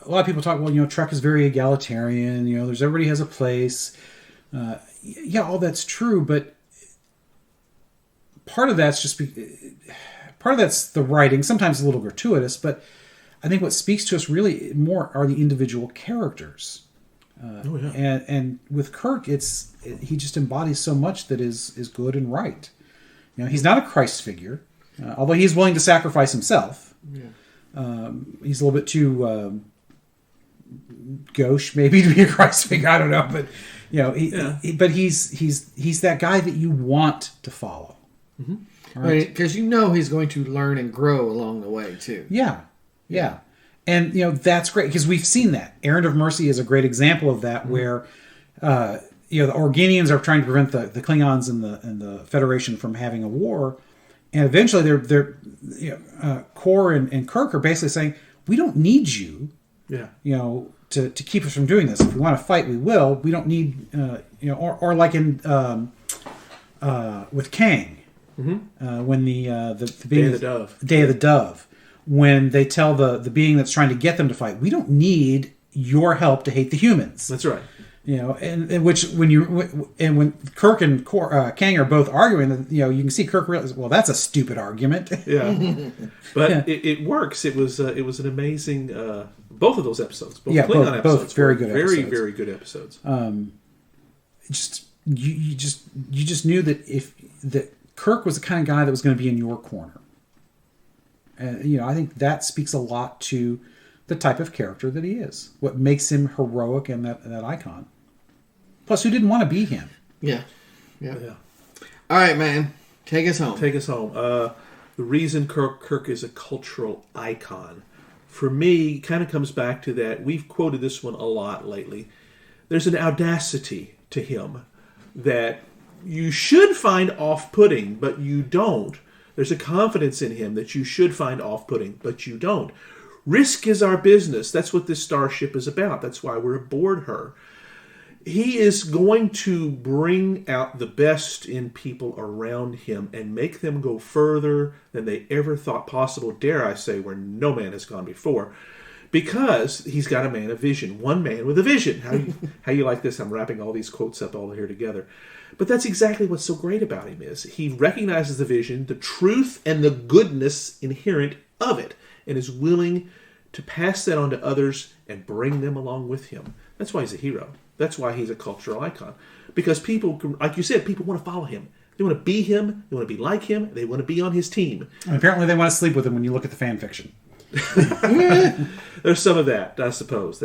[SPEAKER 3] lot of people talk. Well, Trek is very egalitarian. Everybody has a place. All that's true, but part of that's the writing. Sometimes a little gratuitous, but I think what speaks to us really more are the individual characters. And with Kirk, he just embodies so much that is good and right. He's not a Christ figure, although he's willing to sacrifice himself. Yeah. He's a little bit too gauche, maybe, to be a Christ figure. I don't know, but but he's that guy that you want to follow.
[SPEAKER 2] Mm-hmm. Right, because he's going to learn and grow along the way too.
[SPEAKER 3] Yeah. And that's great because we've seen that. Errand of Mercy is a great example of that, where the Organians are trying to prevent the Klingons and the Federation from having a war, and eventually they're Kor and Kirk are basically saying, we don't need you. Yeah. To keep us from doing this. If we want to fight, we will. We don't need or like in with Kang, when the being Day of the Dove. When they tell the being that's trying to get them to fight, we don't need your help to hate the humans.
[SPEAKER 1] That's right.
[SPEAKER 3] And which when Kirk and Kang are both arguing, you can see Kirk realize, well, that's a stupid argument.
[SPEAKER 1] Yeah, but it works. It was an amazing both of those episodes. Both Klingon episodes,
[SPEAKER 3] both very good episodes.
[SPEAKER 1] Very good episodes.
[SPEAKER 3] You just knew that Kirk was the kind of guy that was going to be in your corner. And I think that speaks a lot to the type of character that he is. What makes him heroic and that icon. Plus, who didn't want to be him?
[SPEAKER 2] Yeah. All right, man. Take us home.
[SPEAKER 1] The reason Kirk is a cultural icon, for me, kind of comes back to that. We've quoted this one a lot lately. There's an audacity to him that you should find off-putting, but you don't. There's a confidence in him that you should find off-putting, but you don't. Risk is our business. That's what this starship is about. That's why we're aboard her. He is going to bring out the best in people around him and make them go further than they ever thought possible, dare I say, where no man has gone before. Because he's got a man of vision. One man with a vision. How you like this? I'm wrapping all these quotes up all here together. But that's exactly what's so great about him is he recognizes the vision, the truth, and the goodness inherent of it, and is willing to pass that on to others and bring them along with him. That's why he's a hero. That's why he's a cultural icon. Because people, like you said, people want to follow him. They want to be him. They want to be like him. They want to be on his team.
[SPEAKER 3] And apparently they want to sleep with him when you look at the fan fiction.
[SPEAKER 1] There's some of that, I suppose.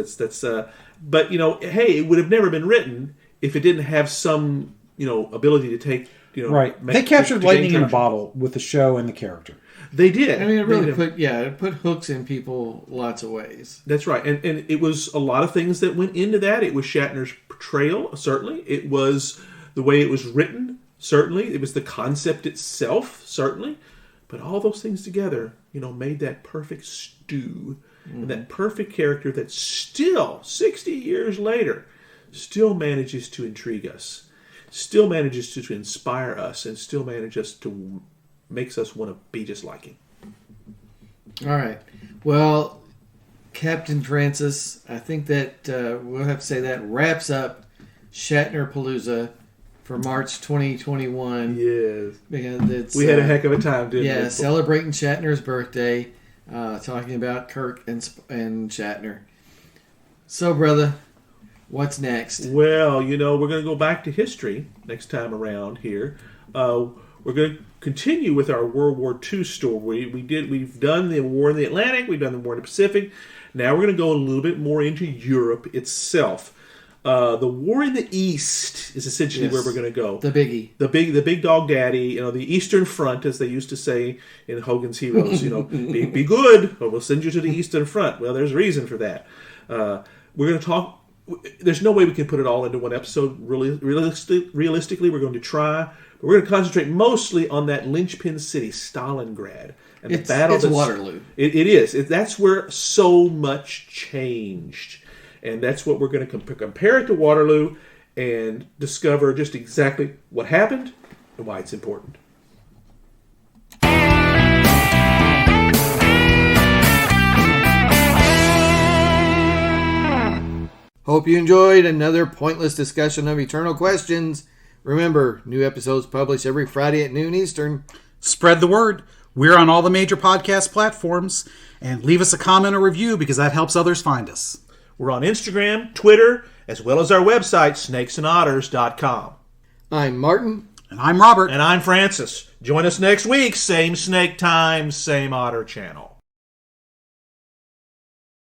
[SPEAKER 1] But hey, it would have never been written if it didn't have some ability to take
[SPEAKER 3] right. They captured lightning in a bottle with the show and the character.
[SPEAKER 1] They did.
[SPEAKER 2] I mean, it really put hooks in people lots of ways.
[SPEAKER 1] That's right, and it was a lot of things that went into that. It was Shatner's portrayal, certainly. It was the way it was written, certainly. It was the concept itself, certainly. But all those things together, made that perfect stew, and that perfect character that still, 60 years later, still manages to intrigue us, still manages to inspire us, and still manages to makes us want to be just like him.
[SPEAKER 2] All right. Well, Captain Francis, I think that we'll have to say that wraps up Shatner-paloozza for March 2021.
[SPEAKER 1] Yes.
[SPEAKER 2] Because
[SPEAKER 1] we had a heck of a time, didn't we?
[SPEAKER 2] Yeah, celebrating Shatner's birthday, talking about Kirk and Shatner. So, brother, What's next?
[SPEAKER 1] Well, we're going to go back to history next time around here. We're going to continue with our World War II story. We've done the war in the Atlantic. We've done the war in the Pacific. Now we're going to go a little bit more into Europe itself. The war in the East is essentially where we're going to go.
[SPEAKER 2] The biggie.
[SPEAKER 1] The big dog daddy, the Eastern Front, as they used to say in Hogan's Heroes. Be good, or we'll send you to the Eastern Front. Well, there's a reason for that. We're going to talk. There's no way we can put it all into one episode. Really, realistically, we're going to try. But we're going to concentrate mostly on that linchpin city, Stalingrad, and the battle.
[SPEAKER 2] It's Waterloo.
[SPEAKER 1] It is. That's where so much changed. And that's what we're going to compare it to Waterloo and discover just exactly what happened and why it's important.
[SPEAKER 2] Hope you enjoyed another pointless discussion of eternal questions. Remember, new episodes published every Friday at noon Eastern.
[SPEAKER 3] Spread the word. We're on all the major podcast platforms. And leave us a comment or review because that helps others find us.
[SPEAKER 1] We're on Instagram, Twitter, as well as our website, snakesandotters.com.
[SPEAKER 2] I'm Martin.
[SPEAKER 3] And I'm Robert.
[SPEAKER 1] And I'm Francis. Join us next week. Same snake time, same otter channel.